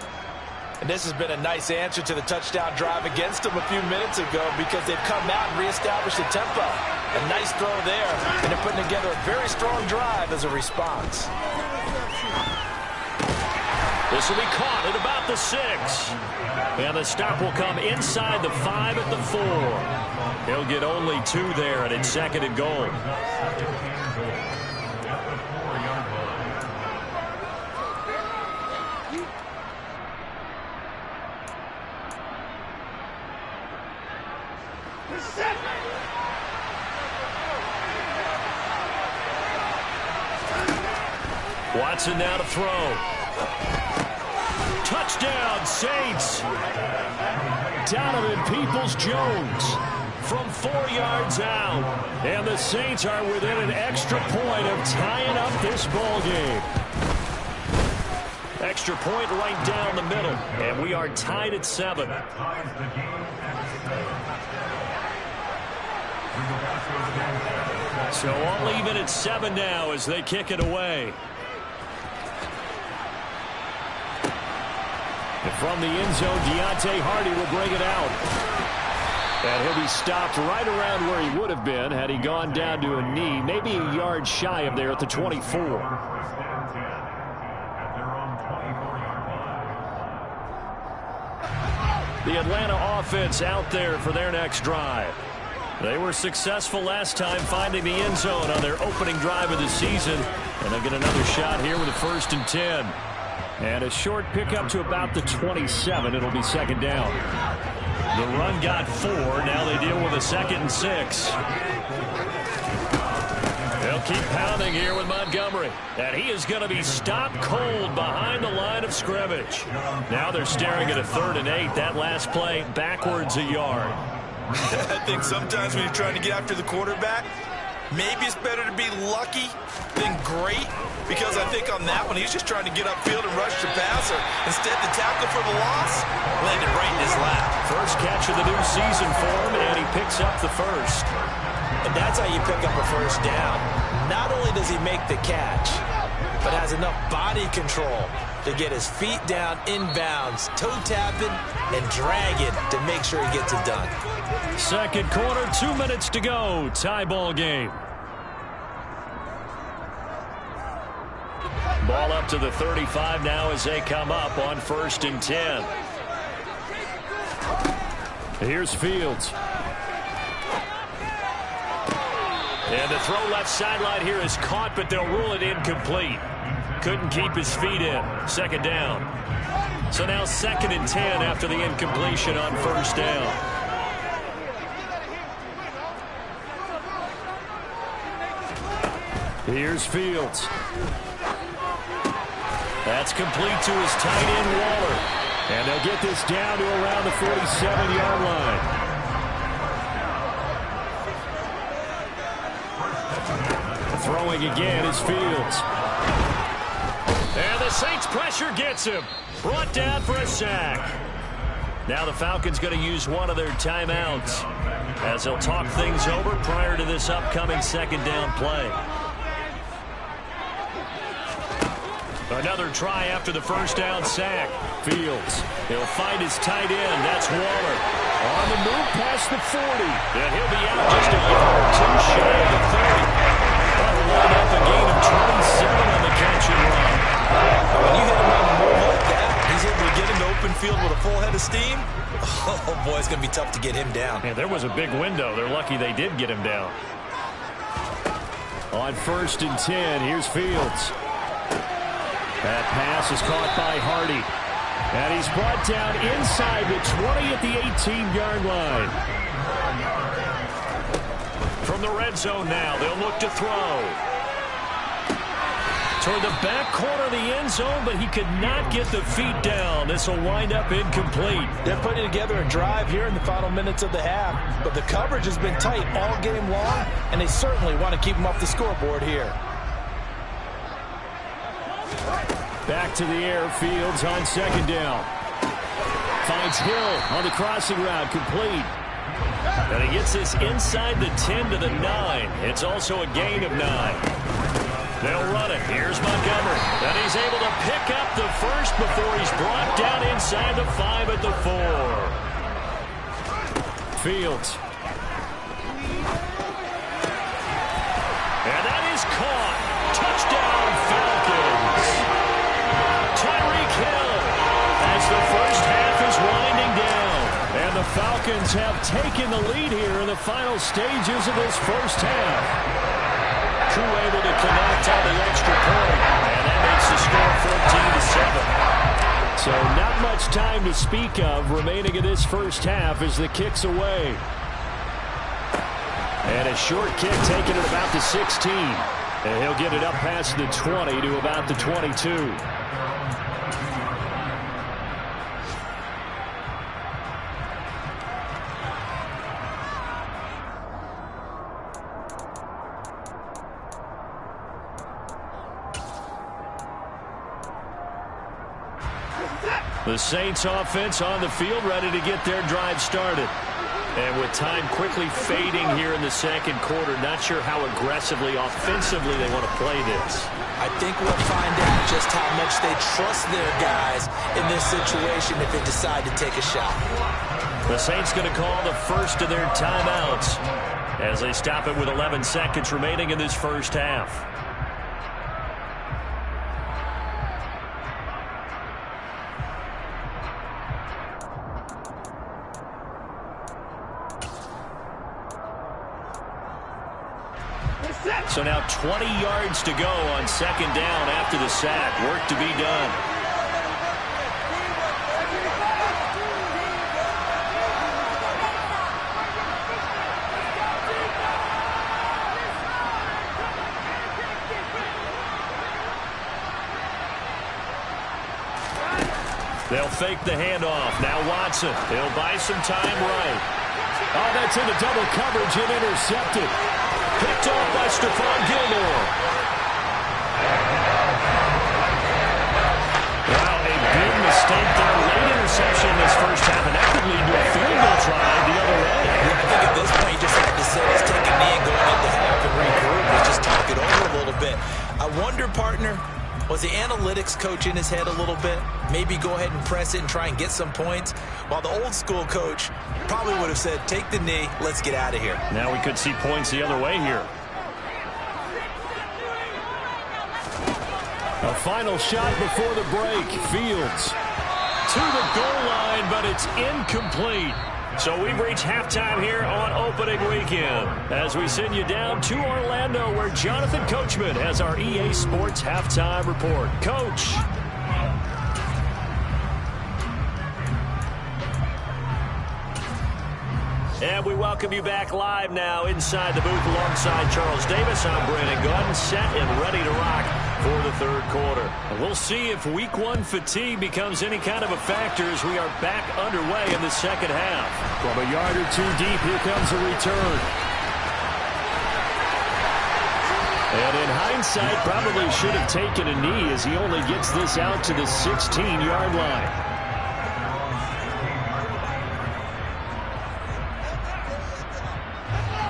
S16: And this has been a nice answer to the touchdown drive against them a few minutes ago because they've come out and reestablished the tempo. A nice throw there, and they're putting together a very strong drive as a response.
S15: This will be caught at about the 6. And the stop will come inside the 5 at the 4. He'll get only 2 there, and it's 2nd and goal. Watson now to throw. Touchdown, Saints. Donovan Peoples-Jones from 4 yards out. And the Saints are within an extra point of tying up this ball game. Extra point right down the middle. And we are tied at 7. So all even at 7 now as they kick it away. And from the end zone, Deontay Hardy will bring it out. And he'll be stopped right around where he would have been had he gone down to a knee, maybe a yard shy of there at the 24. The Atlanta offense out there for their next drive. They were successful last time finding the end zone on their opening drive of the season. And they'll get another shot here with a 1st and 10. And a short pickup to about the 27. It'll be second down. The run got 4. Now they deal with a 2nd and 6. They'll keep pounding here with Montgomery. And he is going to be stopped cold behind the line of scrimmage. Now they're staring at a 3rd and 8. That last play backwards a yard.
S16: I think sometimes when you're trying to get after the quarterback, maybe it's better to be lucky than great, because I think on that one, he's just trying to get upfield and rush the passer. Instead, the tackle for the loss landed right in his lap.
S15: First catch of the new season for him, and he picks up the first.
S16: And that's how you pick up a first down. Not only does he make the catch, but has enough body control to get his feet down inbounds, toe tapping and dragging to make sure he gets it done.
S15: Second quarter, 2 minutes to go. Tie ball game. Ball up to the 35 now as they come up on 1st and 10. Here's Fields. And the throw left sideline here is caught, but they'll rule it incomplete. Couldn't keep his feet in. Second down. So now 2nd and 10 after the incompletion on 1st down. Here's Fields. That's complete to his tight end, Waller. And they'll get this down to around the 47-yard line. Throwing again is Fields. And the Saints pressure gets him. Brought down for a sack. Now the Falcons going to use one of their timeouts as they'll talk things over prior to this upcoming 2nd down play. Another try after the 1st down sack. Fields. He'll find his tight end. That's Waller. On the move past the 40. And he'll be out just a yard or 2 shy of the 30. That'll line up a gain of 27 on the catch and run.
S16: When you hit him on the move like that, he's able to get into open field with a full head of steam. Oh, boy, it's going to be tough to get him down.
S15: Yeah, there was a big window. They're lucky they did get him down. On 1st and 10, here's Fields. That pass is caught by Hardy. And he's brought down inside the 20 at the 18-yard line. From the red zone now, they'll look to throw. Toward the back corner of the end zone, but he could not get the feet down. This will wind up incomplete.
S16: They're putting together a drive here in the final minutes of the half, but the coverage has been tight all game long, and they certainly want to keep them off the scoreboard here.
S15: Back to the air, Fields on 2nd down. Finds Hill on the crossing route, complete. And he gets this inside the 10 to the 9. It's also a gain of 9. They'll run it. Here's Montgomery. And he's able to pick up the first before he's brought down inside the 5 at the 4. Fields. And that is caught. Touchdown, Falcons. Tyreek Hill as the first half is winding down. And the Falcons have taken the lead here in the final stages of this first half. Crew able to connect on the extra point, and that makes the score 14-7. So not much time to speak of remaining in this first half as the kick's away. And a short kick taken at about the 16. And he'll get it up past the 20 to about the 22. The Saints offense on the field, ready to get their drive started. And with time quickly fading here in the second quarter, not sure how aggressively, offensively they want to play this.
S16: I think we'll find out just how much they trust their guys in this situation if they decide to take a shot.
S15: The Saints going to call the first of their timeouts as they stop it with 11 seconds remaining in this first half. So now 20 yards to go on 2nd down after the sack. Work to be done. They'll fake the handoff. Now Watson. He'll buy some time right. Oh, that's into double coverage and intercepted. Picked off by Stephon Gilmore. Well, a big mistake there. Late interception this first half, and that could lead to a field goal try the other way.
S16: Yeah, I think at this point, you just have to say he's taking a knee and going into half and regroup. Let's just talk it over a little bit. I wonder, partner, was the analytics coach in his head a little bit? Maybe go ahead and press it and try and get some points? While the old school coach probably would have said, take the knee, let's get out of here.
S15: Now we could see points the other way here. A final shot before the break. Fields to the goal line, but it's incomplete. So we've reached halftime here on opening weekend as we send you down to Orlando where Jonathan Coachman has our EA Sports halftime report. Coach. And we welcome you back live now inside the booth alongside Charles Davis. I'm Brandon Gordon, set and ready to rock for the third quarter. And we'll see if week one fatigue becomes any kind of a factor as we are back underway in the second half. From a yard or two deep, here comes a return. And in hindsight, probably should have taken a knee as he only gets this out to the 16-yard line.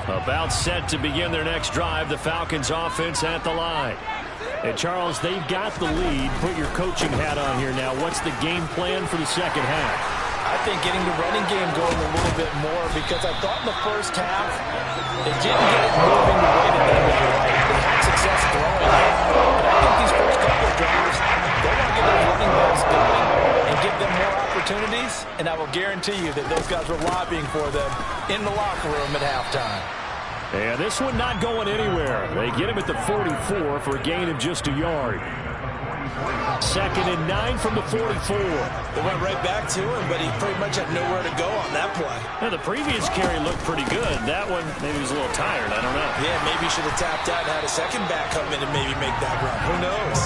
S15: About set to begin their next drive, the Falcons offense at the line. And Charles, they've got the lead. Put your coaching hat on here now. What's the game plan for the second half?
S16: I think getting the running game going a little bit more because I thought in the first half they didn't get it moving the way that they would like. They had success throwing it. But I think these first couple of drives, they're going to get those running backs going and give them more opportunities. And I will guarantee you that those guys were lobbying for them in the locker room at halftime.
S15: And this one not going anywhere. They get him at the 44 for a gain of just a yard. 2nd and 9 from the 44.
S16: They went right back to him, but he pretty much had nowhere to go on that play.
S15: Now, the previous carry looked pretty good. That one, maybe he was a little tired. I don't know.
S16: Yeah, maybe he should have tapped out and had a second back come in and maybe make that run. Who knows?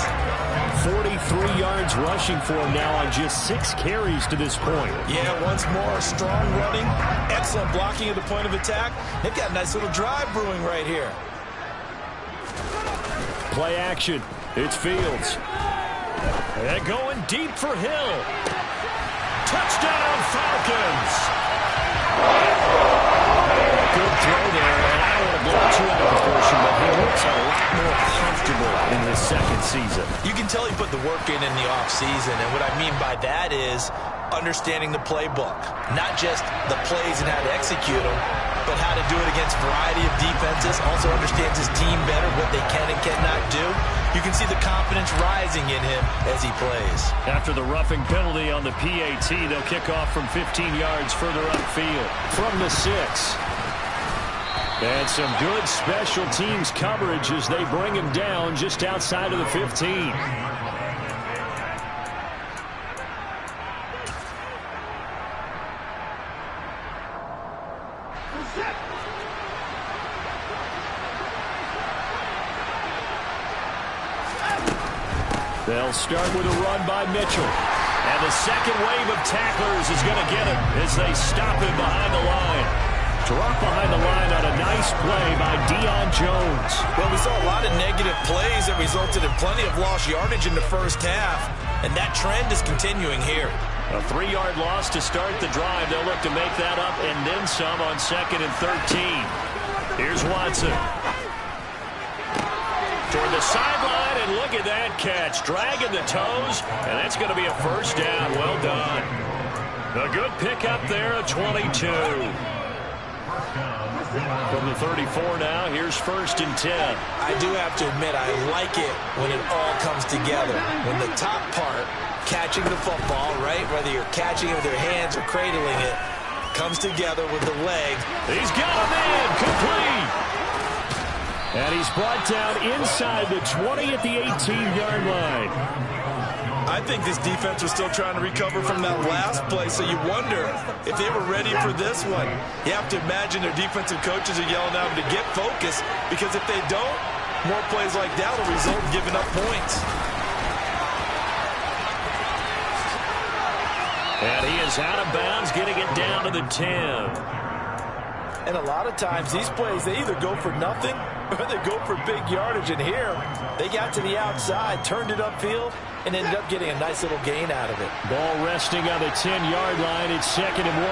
S15: 43 yards rushing for him now on just 6 carries to this point.
S16: Yeah, once more, strong running, excellent blocking at the point of attack. They've got a nice little drive brewing right here.
S15: Play action. It's Fields. And going deep for Hill. Touchdown, Falcons. Good throw there. And I don't want to blow too out of proportion, but he looks a lot more comfortable in his second season.
S16: You can tell he put the work in the offseason, and what I mean by that is understanding the playbook. Not just the plays and how to execute them, but how to do it against a variety of defenses. Also understands his team better, what they can and cannot do. You can see the confidence rising in him as he plays.
S15: After the roughing penalty on the PAT, they'll kick off from 15 yards further upfield. From the 6. And some good special teams coverage as they bring him down just outside of the 15. They'll start with a run by Mitchell. And the second wave of tacklers is going to get him as they stop him behind the line. Drop behind the line on a nice play by Deion Jones.
S16: Well, we saw a lot of negative plays that resulted in plenty of lost yardage in the first half. And that trend is continuing here.
S15: A 3-yard loss to start the drive. They'll look to make that up and then some on 2nd and 13. Here's Watson. Toward the sideline, and look at that catch. Dragging the toes, and that's going to be a first down. Well done. A good pickup there, a 22. From the 34 now, here's 1st and 10.
S16: I do have to admit, I like it when it all comes together. When the top part, catching the football, right, whether you're catching it with your hands or cradling it, comes together with the leg.
S15: He's got him in, complete. And he's brought down inside the 20 at the 18-yard line.
S16: I think this defense was still trying to recover from that last play, so you wonder if they were ready for this one. You have to imagine their defensive coaches are yelling at them to get focused, because if they don't, more plays like that will result in giving up points.
S15: And he is out of bounds, getting it down to the 10.
S16: And a lot of times these plays, they either go for nothing or they go for big yardage. And here, they got to the outside, turned it upfield, and ended up getting a nice little gain out of it.
S15: Ball resting on the 10-yard line. It's 2nd and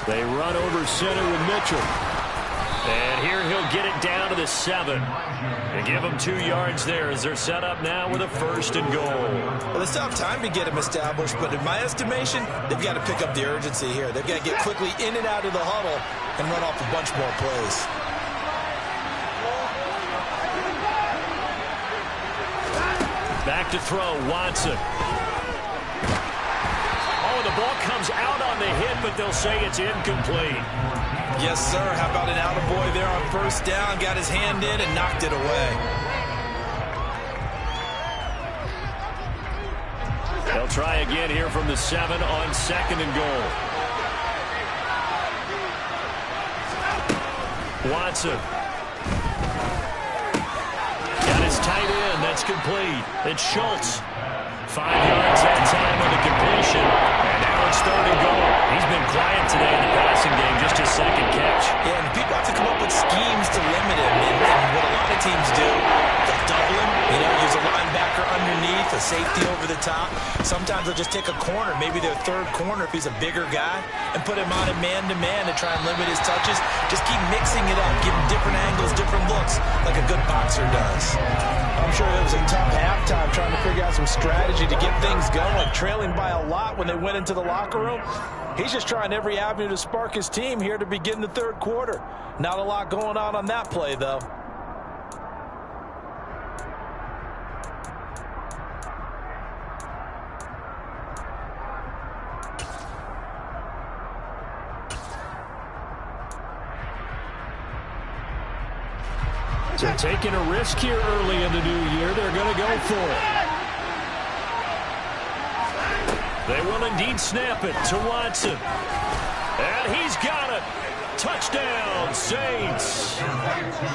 S15: 1. They run over center with Mitchell. And here he'll get it down to the 7. They give him 2 yards there as they're set up now with a 1st and goal.
S16: Well, they still have time to get him established, but in my estimation, they've got to pick up the urgency here. They've got to get quickly in and out of the huddle and run off a bunch more plays.
S15: Back to throw, Watson. Oh, the ball comes out on the hit, but they'll say it's incomplete.
S16: Yes, sir. How about an attaboy there on 1st down? Got his hand in and knocked it away.
S15: They'll try again here from the 7 on 2nd and goal. Watson. Got his tight end. That's complete. It's Schultz. 5 yards that time on the completion. And now it's 3rd and goal. He's been quiet today in the passing game, just his 2nd catch.
S16: Yeah, and people have to come up with schemes to limit him. And what a lot of teams do, they'll double him, use a linebacker underneath, a safety over the top. Sometimes they'll just take a corner, maybe their 3rd corner if he's a bigger guy, and put him on a man-to-man to try and limit his touches. Just keep mixing it up, give him different angles, different looks, like a good boxer does. I'm sure it was a tough halftime trying to figure out some strategy to get things going, trailing by a lot when they went into the locker room. He's just trying every avenue to spark his team here to begin the 3rd quarter. Not a lot going on that play, though.
S15: So taking a risk here early in the new year. They're going to go for it. They will indeed snap it to Watson. And he's got it. Touchdown, Saints.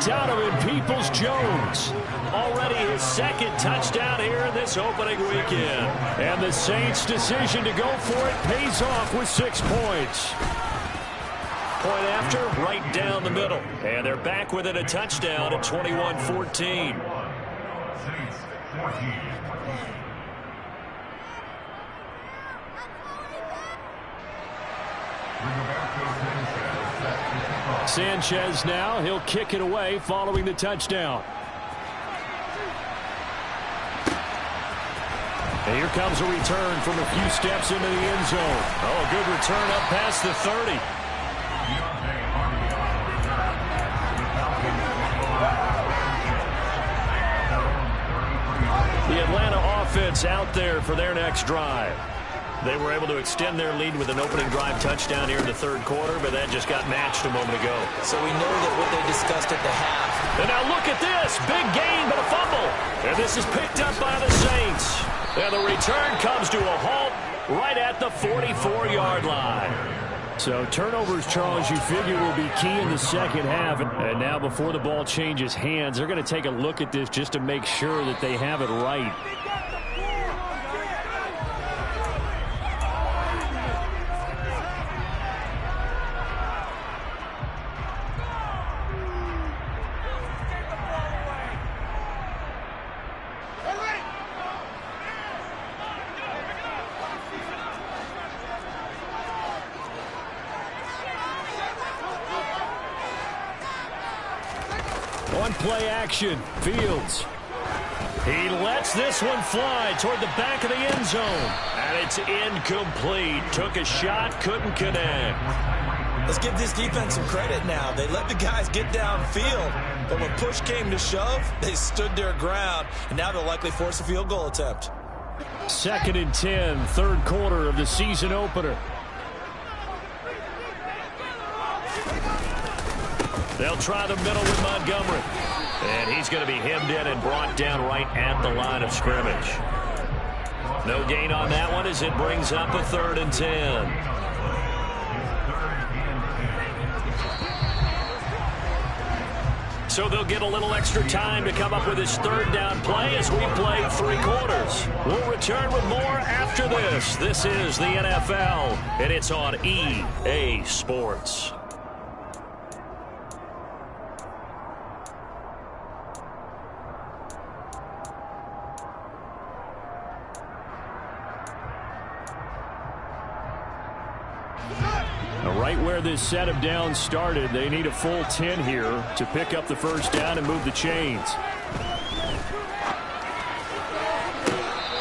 S15: Donovan Peoples-Jones. Already his 2nd touchdown here in this opening weekend. And the Saints' decision to go for it pays off with 6 points. Point after, right down the middle. And they're back within a touchdown at 21-14. Sanchez now, he'll kick it away following the touchdown. And here comes a return from a few steps into the end zone. Oh, a good return up past the 30. The Atlanta offense out there for their next drive. They were able to extend their lead with an opening drive touchdown here in the 3rd quarter, but that just got matched a moment ago.
S16: So we know that what they discussed at the half.
S15: And now look at this. Big gain, but a fumble. And this is picked up by the Saints. And the return comes to a halt right at the 44-yard line. So turnovers, Charles, you figure will be key in the 2nd half. And now before the ball changes hands, they're going to take a look at this just to make sure that they have it right. On play action, Fields. He lets this one fly toward the back of the end zone. And it's incomplete. Took a shot, couldn't connect.
S16: Let's give this defense some credit now. They let the guys get downfield. But when push came to shove, they stood their ground. And now they'll likely force a field goal attempt.
S15: 2nd and 10, 3rd quarter of the season opener. They'll try the middle with Montgomery. And he's going to be hemmed in and brought down right at the line of scrimmage. No gain on that one as it brings up a 3rd and 10. So they'll get a little extra time to come up with his third down play as we play 3 quarters. We'll return with more after this. This is the NFL, and it's on EA Sports. Right where this set of downs started, they need a full 10 here to pick up the first down and move the chains.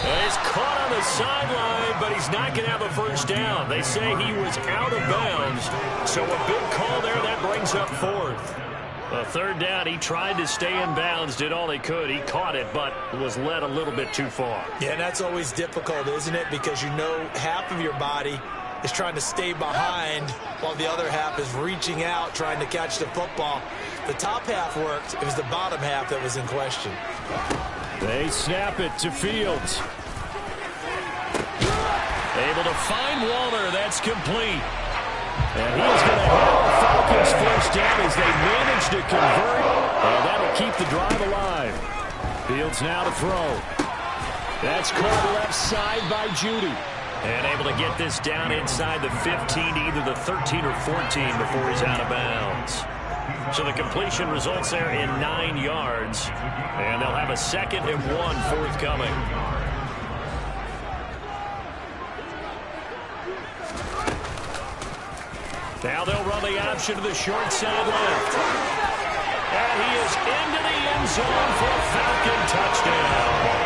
S15: And he's caught on the sideline, but he's not going to have a first down. They say he was out of bounds, so a big call there. That brings up 4th. A third down, he tried to stay in bounds, did all he could. He caught it, but was led a little bit too far.
S16: Yeah, and that's always difficult, isn't it? Because you know half of your body is trying to stay behind while the other half is reaching out, trying to catch the football. The top half worked. It was the bottom half that was in question.
S15: They snap it to Fields. Able to find Waller. That's complete. And he is going to have the Falcons first down as they manage to convert. And that'll keep the drive alive. Fields now to throw. That's caught left side by Judy. And able to get this down inside the 15 to either the 13 or 14 before he's out of bounds. So the completion results there in 9 yards. And they'll have a 2nd and 1 forthcoming. Now they'll run the option to the short side left. And he is into the end zone for a Falcon touchdown.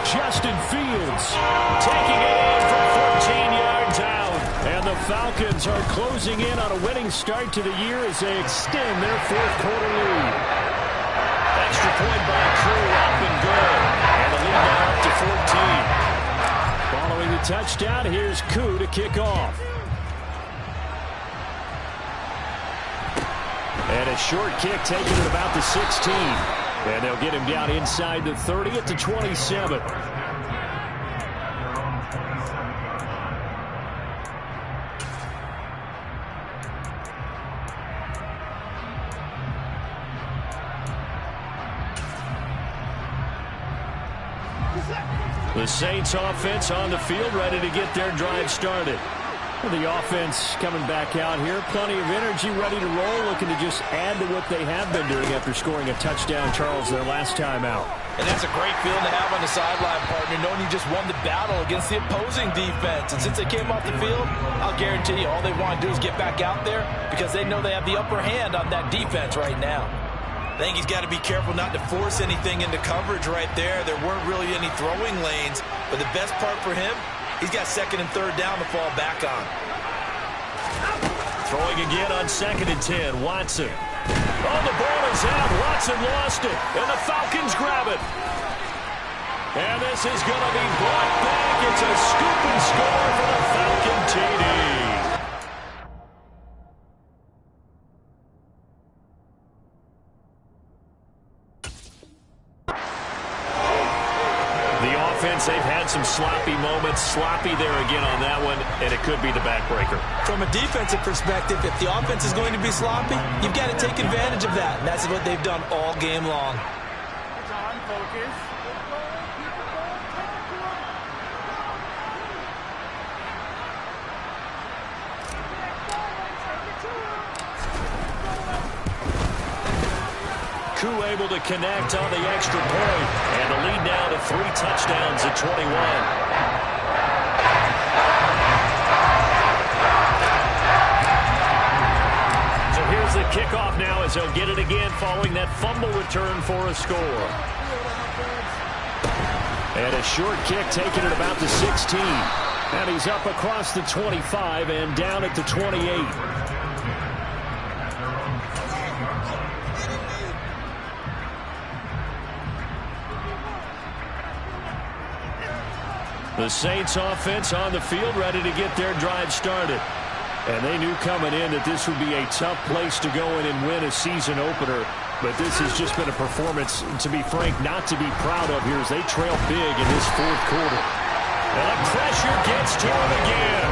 S15: Justin Fields taking it in from 14 yards out. And the Falcons are closing in on a winning start to the year as they extend their 4th quarter lead. Extra point by Crew up and good. And the lead now up to 14. Following the touchdown, here's Koo to kick off. And a short kick taken at about the 16. And they'll get him down inside the 30 at the 27. The Saints offense on the field, ready to get their drive started. The offense coming back out here. Plenty of energy, ready to roll, looking to just add to what they have been doing after scoring a touchdown, Charles, their last time out.
S16: And that's a great feeling to have on the sideline, partner, knowing you just won the battle against the opposing defense. And since they came off the field, I'll guarantee you all they want to do is get back out there because they know they have the upper hand on that defense right now. I think he's got to be careful not to force anything into coverage right there. There weren't really any throwing lanes, but the best part for him, he's got 2nd and 3rd down to fall back on.
S15: Throwing again on 2nd and 10. Watson. Oh, the ball is out. Watson lost it. And the Falcons grab it. And this is going to be brought back. It's a scoop and score for the Falcon TD. They've had some sloppy moments. Sloppy there again on that one, and it could be the backbreaker.
S16: From a defensive perspective, if the offense is going to be sloppy, you've got to take advantage of that. And that's what they've done all game long.
S2: John, focus.
S15: Koo able to connect on the extra point, and the lead now to 3 touchdowns at 21. So here's the kickoff now as they'll get it again following that fumble return for a score. And a short kick taken at about the 16. And he's up across the 25 and down at the 28. The Saints offense on the field, ready to get their drive started. And they knew coming in that this would be a tough place to go in and win a season opener. But this has just been a performance, to be frank, not to be proud of here as they trail big in this 4th quarter. And the pressure gets to him again.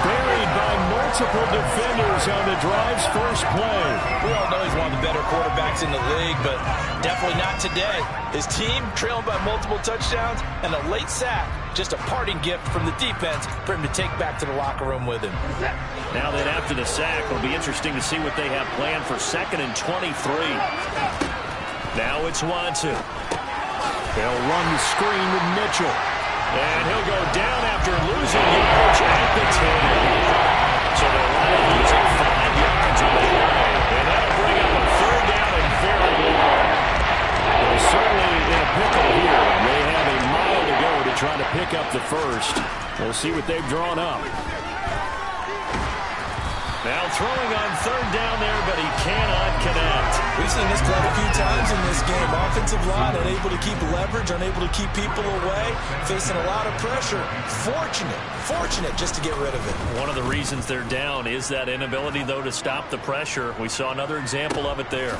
S15: Buried by multiple multiple defenders on the drive's first play.
S16: We all know he's one of the better quarterbacks in the league, but definitely not today. His team trailing by multiple touchdowns and a late sack. Just a parting gift from the defense for him to take back to the locker room with him.
S15: Now then, after the sack, it'll be interesting to see what they have planned for 2nd and 23. Now it's Watson. They'll run the screen with Mitchell. And he'll go down after losing yards at the 10. So they'll wind up losing 5 yards on the play. And that'll bring up a 3rd down and very long. They're certainly in a pickle here. They have a mile to go to try to pick up the first. We'll see what they've drawn up. Now throwing on 3rd down there, but he cannot connect.
S16: We've seen this quite a few times in this game. Offensive line unable to keep leverage, unable to keep people away, facing a lot of pressure. Fortunate just to get rid of it.
S15: One of the reasons they're down is that inability, though, to stop the pressure. We saw another example of it there.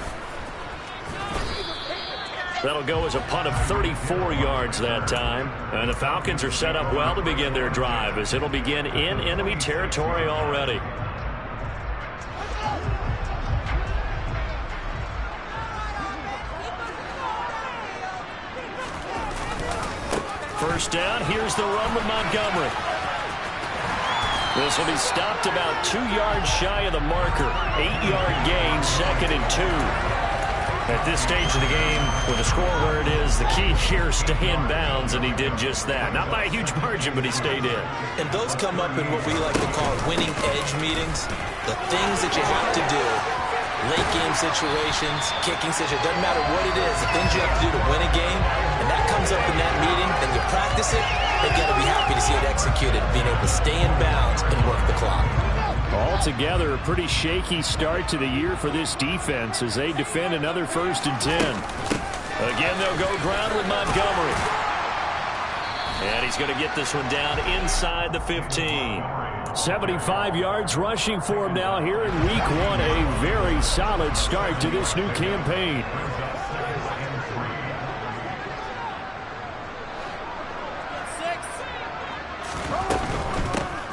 S15: That'll go as a punt of 34 yards that time. And the Falcons are set up well to begin their drive, as it'll begin in enemy territory already. First down, here's the run with Montgomery. This will be stopped about 2 yards shy of the marker. 8-yard gain, 2nd and 2. At this stage of the game, with the score where it is, the key here is stay in bounds, and he did just that. Not by a huge margin, but he stayed in.
S16: And those come up in what we like to call winning edge meetings. The things that you have to do, late game situations, kicking situations, doesn't matter what it is, the things you have to do to win a game, and that comes up in that meeting, then you practice it, they got to be happy to see it executed, being able to stay in bounds and work the clock.
S15: Altogether, a pretty shaky start to the year for this defense as they defend another 1st and 10. Again, they'll go ground with Montgomery. And he's going to get this one down inside the 15. 75 yards rushing for him now here in week 1. A very solid start to this new campaign.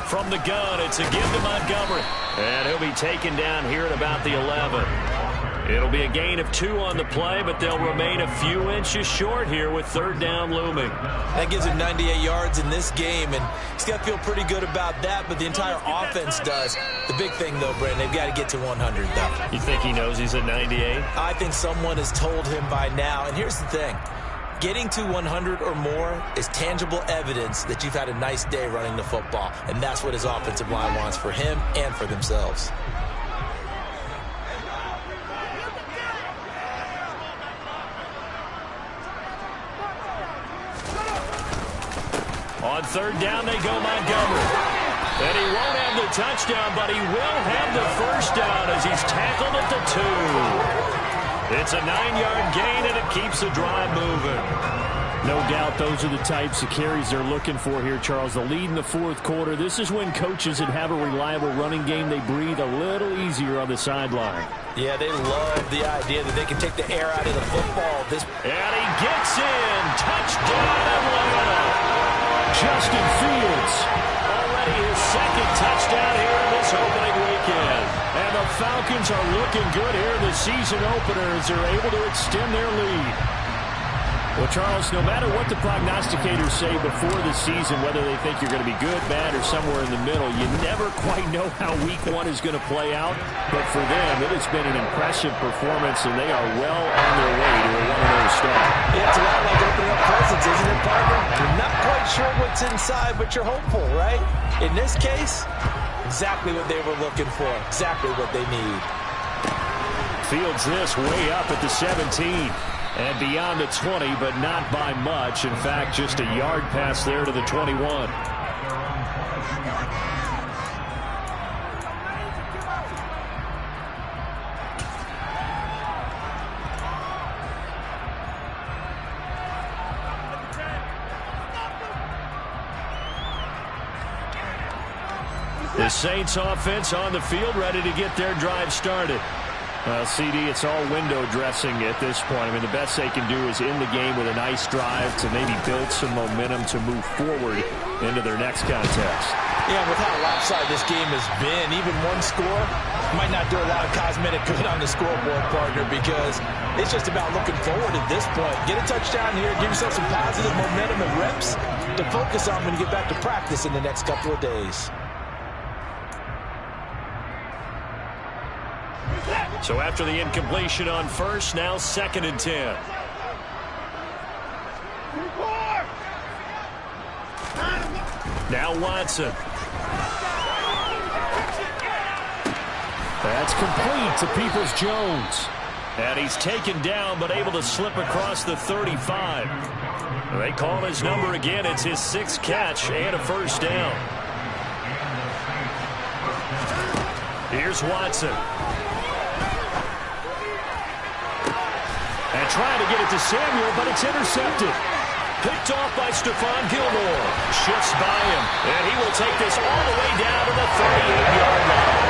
S15: From the gun, it's again to Montgomery. And he'll be taken down here at about the 11. It'll be a gain of 2 on the play, but they'll remain a few inches short here with 3rd down looming.
S16: That gives him 98 yards in this game, and he's got to feel pretty good about that, but the entire offense does. The big thing, though, Brandon, they've got to get to 100, though.
S15: You think he knows he's at 98?
S16: I think someone has told him by now, and here's the thing. Getting to 100 or more is tangible evidence that you've had a nice day running the football, and that's what his offensive line wants for him and for themselves.
S15: On 3rd down, they go Montgomery. And he won't have the touchdown, but he will have the 1st down as he's tackled at the 2. It's a 9-yard gain, and it keeps the drive moving. No doubt those are the types of carries they're looking for here, Charles. The lead in the 4th quarter. This is when coaches that have a reliable running game, they breathe a little easier on the sideline.
S16: Yeah, they love the idea that they can take the air out of the football.
S15: And he gets in. Touchdown, Atlanta. Justin Fields, already his 2nd touchdown here in this opening weekend. And the Falcons are looking good here in the season opener as they're able to extend their lead. Well, Charles, no matter what the prognosticators say before the season, whether they think you're going to be good, bad, or somewhere in the middle, you never quite know how week 1 is going to play out. But for them, it has been an impressive performance, and they are well on their way to a 1-0 start.
S16: Yeah, it's a lot like opening up presents, isn't it, partner? You're not quite sure what's inside, but you're hopeful, right? In this case, exactly what they were looking for, exactly what they need.
S15: Fields this way up at the 17. And beyond the 20, but not by much. In fact, just a yard pass there to the 21. The Saints offense on the field, ready to get their drive started. Well, CD, it's all window dressing at this point. I mean, the best they can do is in the game with a nice drive to maybe build some momentum to move forward into their next contest.
S16: Yeah, with how lopsided this game has been, even one score might not do a lot of cosmetic good on the scoreboard, partner, because it's just about looking forward at this point. Get a touchdown here, give yourself some positive momentum and reps to focus on when you get back to practice in the next couple of days.
S15: So after the incompletion on first, now 2nd and 10. Now Watson. That's complete to Peoples-Jones. And he's taken down but able to slip across the 35. They call his number again. It's his 6th catch and a first down. Here's Watson. And trying to get it to Samuel, but it's intercepted. Picked off by Stephon Gilmore. Shifts by him, and he will take this all the way down to the 38-yard line.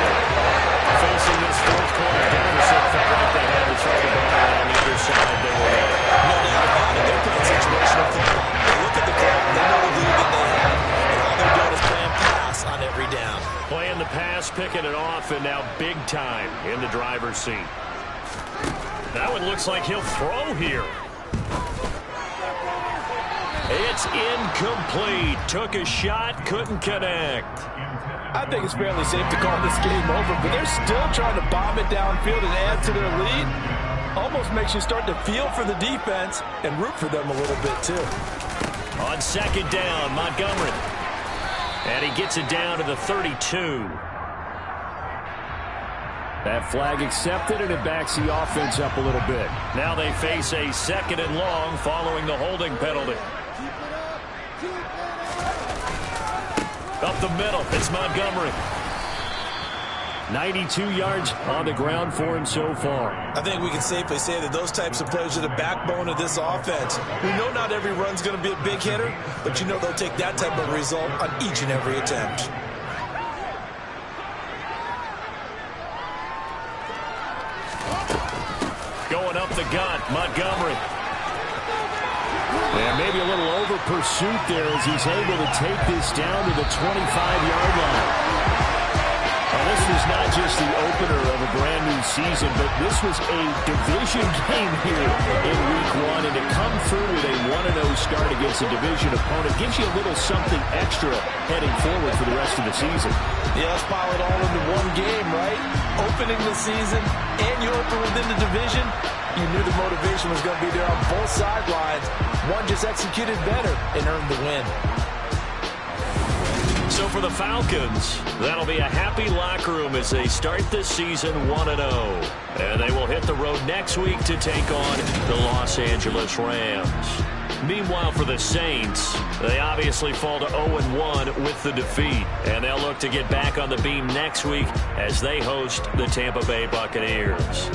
S15: Facing this 4th quarter deficit, felt like they had to throw the ball on either side they were in.
S16: No doubt about it. They're playing situational football. They look at the clock, they know the lead that they have, and all they're doing is playing pass on every down.
S15: Playing the pass, picking it off, and now big time in the driver's seat. That one looks like he'll throw here. It's incomplete. Took a shot, couldn't connect.
S16: I think it's fairly safe to call this game over, but they're still trying to bomb it downfield and add to their lead. Almost makes you start to feel for the defense and root for them a little bit, too.
S15: On 2nd down, Montgomery. And he gets it down to the 32. That flag accepted, and it backs the offense up a little bit. Now they face a 2nd and long following the holding penalty. Up the middle, it's Montgomery. 92 yards on the ground for him so far.
S16: I think we can safely say that those types of plays are the backbone of this offense. We know not every run's going to be a big hitter, but you know they'll take that type of result on each and every attempt.
S15: Going up the gut, Montgomery. And maybe a little over pursuit there as he's able to take this down to the 25-yard line. Now, this was not just the opener of a brand-new season, but this was a division game here in Week 1. And to come through with a 1-0 start against a division opponent gives you a little something extra heading forward for the rest of the season.
S16: Yeah, let's pile it all into one game, right? Opening the season, and you open within the division. You knew the motivation was going to be there on both sidelines. One just executed better and earned the win.
S15: So for the Falcons, that'll be a happy locker room as they start this season 1-0. And they will hit the road next week to take on the Los Angeles Rams. Meanwhile, for the Saints, they obviously fall to 0-1 with the defeat. And they'll look to get back on the beam next week as they host the Tampa Bay Buccaneers.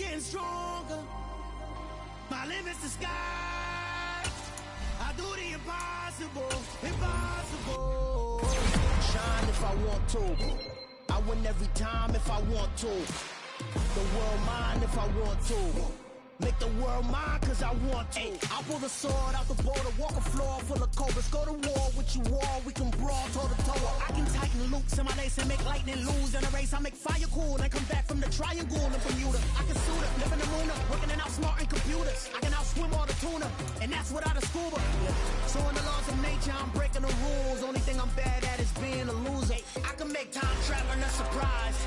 S6: getting stronger. My limit's the sky. I do the impossible, impossible.
S17: Shine if I want to. I win every time if I want to. The world mine if I want to. Make the world mine cause I want to. I'll pull the sword out the border, walk a floor full of cobras. Go to war with you all, we can brawl toe to toe. I can tighten loops in my lace and make lightning lose in a race. I make fire cool and come back from the triangle in Bermuda. I can suit it, live in the moon, working and outsmarting computers. I can outswim all the tuna, and that's without a scuba. So in the laws of nature, I'm breaking the rules. Only thing I'm bad at is being a loser. I can make time traveling a surprise.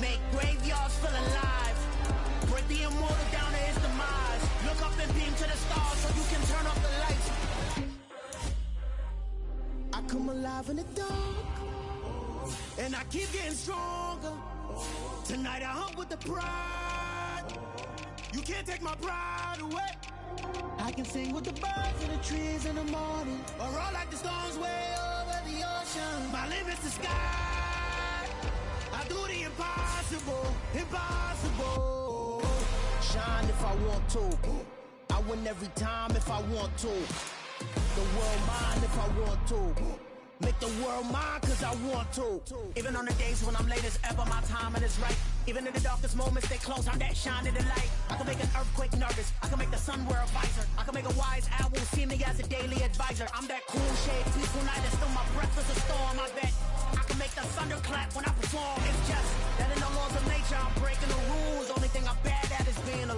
S17: Make graveyards feel alive. Break the immortal down to his demise. Look up and beam to the stars so you can turn off the lights. I come alive in the dark, and I keep getting stronger. Tonight I hunt with the pride. You can't take my pride away. I can sing with the birds and the trees in the morning, or roll like the storms way over the ocean. My limit's the sky. I do the impossible, impossible. Shine if I want to. I win every time if I want to. The world mine if I want to. Make the world mine cause I want to. Even on the days when I'm late as ever, my timing is right. Even in the darkest moments, stay close, I'm that shining the light. I can make an earthquake nervous, I can make the sun wear a visor. I can make a wise owl see me as a daily advisor. I'm that cool shade, peaceful night, and still my breath is a storm, I bet. I can make the thunder clap when I perform. It's just that in the laws of nature, I'm breaking the rules. Only thing I'm bad at is being alone.